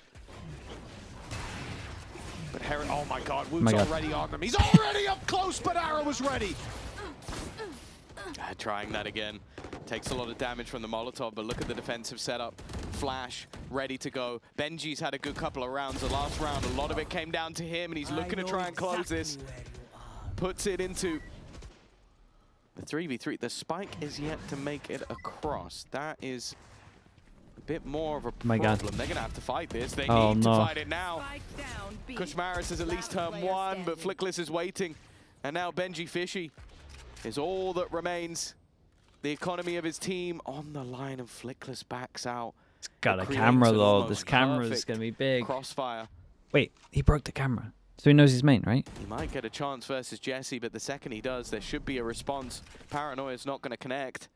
Speaker 2: But oh my God, Woot's already on them. He's already up close, but Arrow was ready.
Speaker 1: Trying that again. Takes a lot of damage from the Molotov, but look at the defensive setup. Flash, ready to go. Benji's had a good couple of rounds. The last round, a lot of it came down to him, and he's looking to try and close this. Puts it into the 3v3. The spike is yet to make it across. That is a bit more of a problem.
Speaker 3: God.
Speaker 1: They're going to have to fight this. They
Speaker 3: Oh,
Speaker 1: need to
Speaker 3: no.
Speaker 1: fight it now. Kushmaris is at least turn 1, but Flickless is waiting. And now Benji Fishy is all that remains. The economy of his team on the line, and Flickless backs out.
Speaker 3: It's got a
Speaker 1: Creates
Speaker 3: camera
Speaker 1: an
Speaker 3: though.
Speaker 1: almost
Speaker 3: This camera is
Speaker 1: perfect
Speaker 3: going to be big.
Speaker 1: Crossfire.
Speaker 3: Wait, he broke the camera. So he knows he's main, right?
Speaker 1: He might get a chance versus Jesse, but the second he does, there should be a response. Paranoia's not going to connect.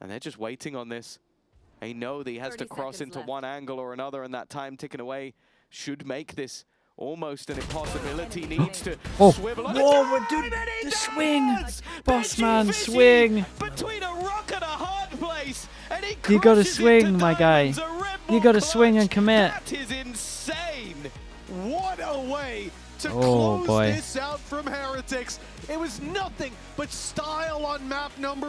Speaker 1: And they're just waiting on this. They know that he has to cross into one angle or another, and that time ticking away should make this almost an impossibility. Needs to swivel.
Speaker 3: Whoa, dude, the swing! Boss man, swing!
Speaker 1: Between a rock and a hard place, and he
Speaker 3: You gotta
Speaker 1: crushes
Speaker 3: swing,
Speaker 1: into
Speaker 3: my guy.
Speaker 1: diamonds. A Red
Speaker 3: You
Speaker 1: Bull
Speaker 3: gotta
Speaker 1: clutch.
Speaker 3: swing and commit.
Speaker 1: That is insane.
Speaker 2: What a way to
Speaker 3: Oh,
Speaker 2: close
Speaker 3: boy.
Speaker 2: this out from Heretics. It was nothing but style on map number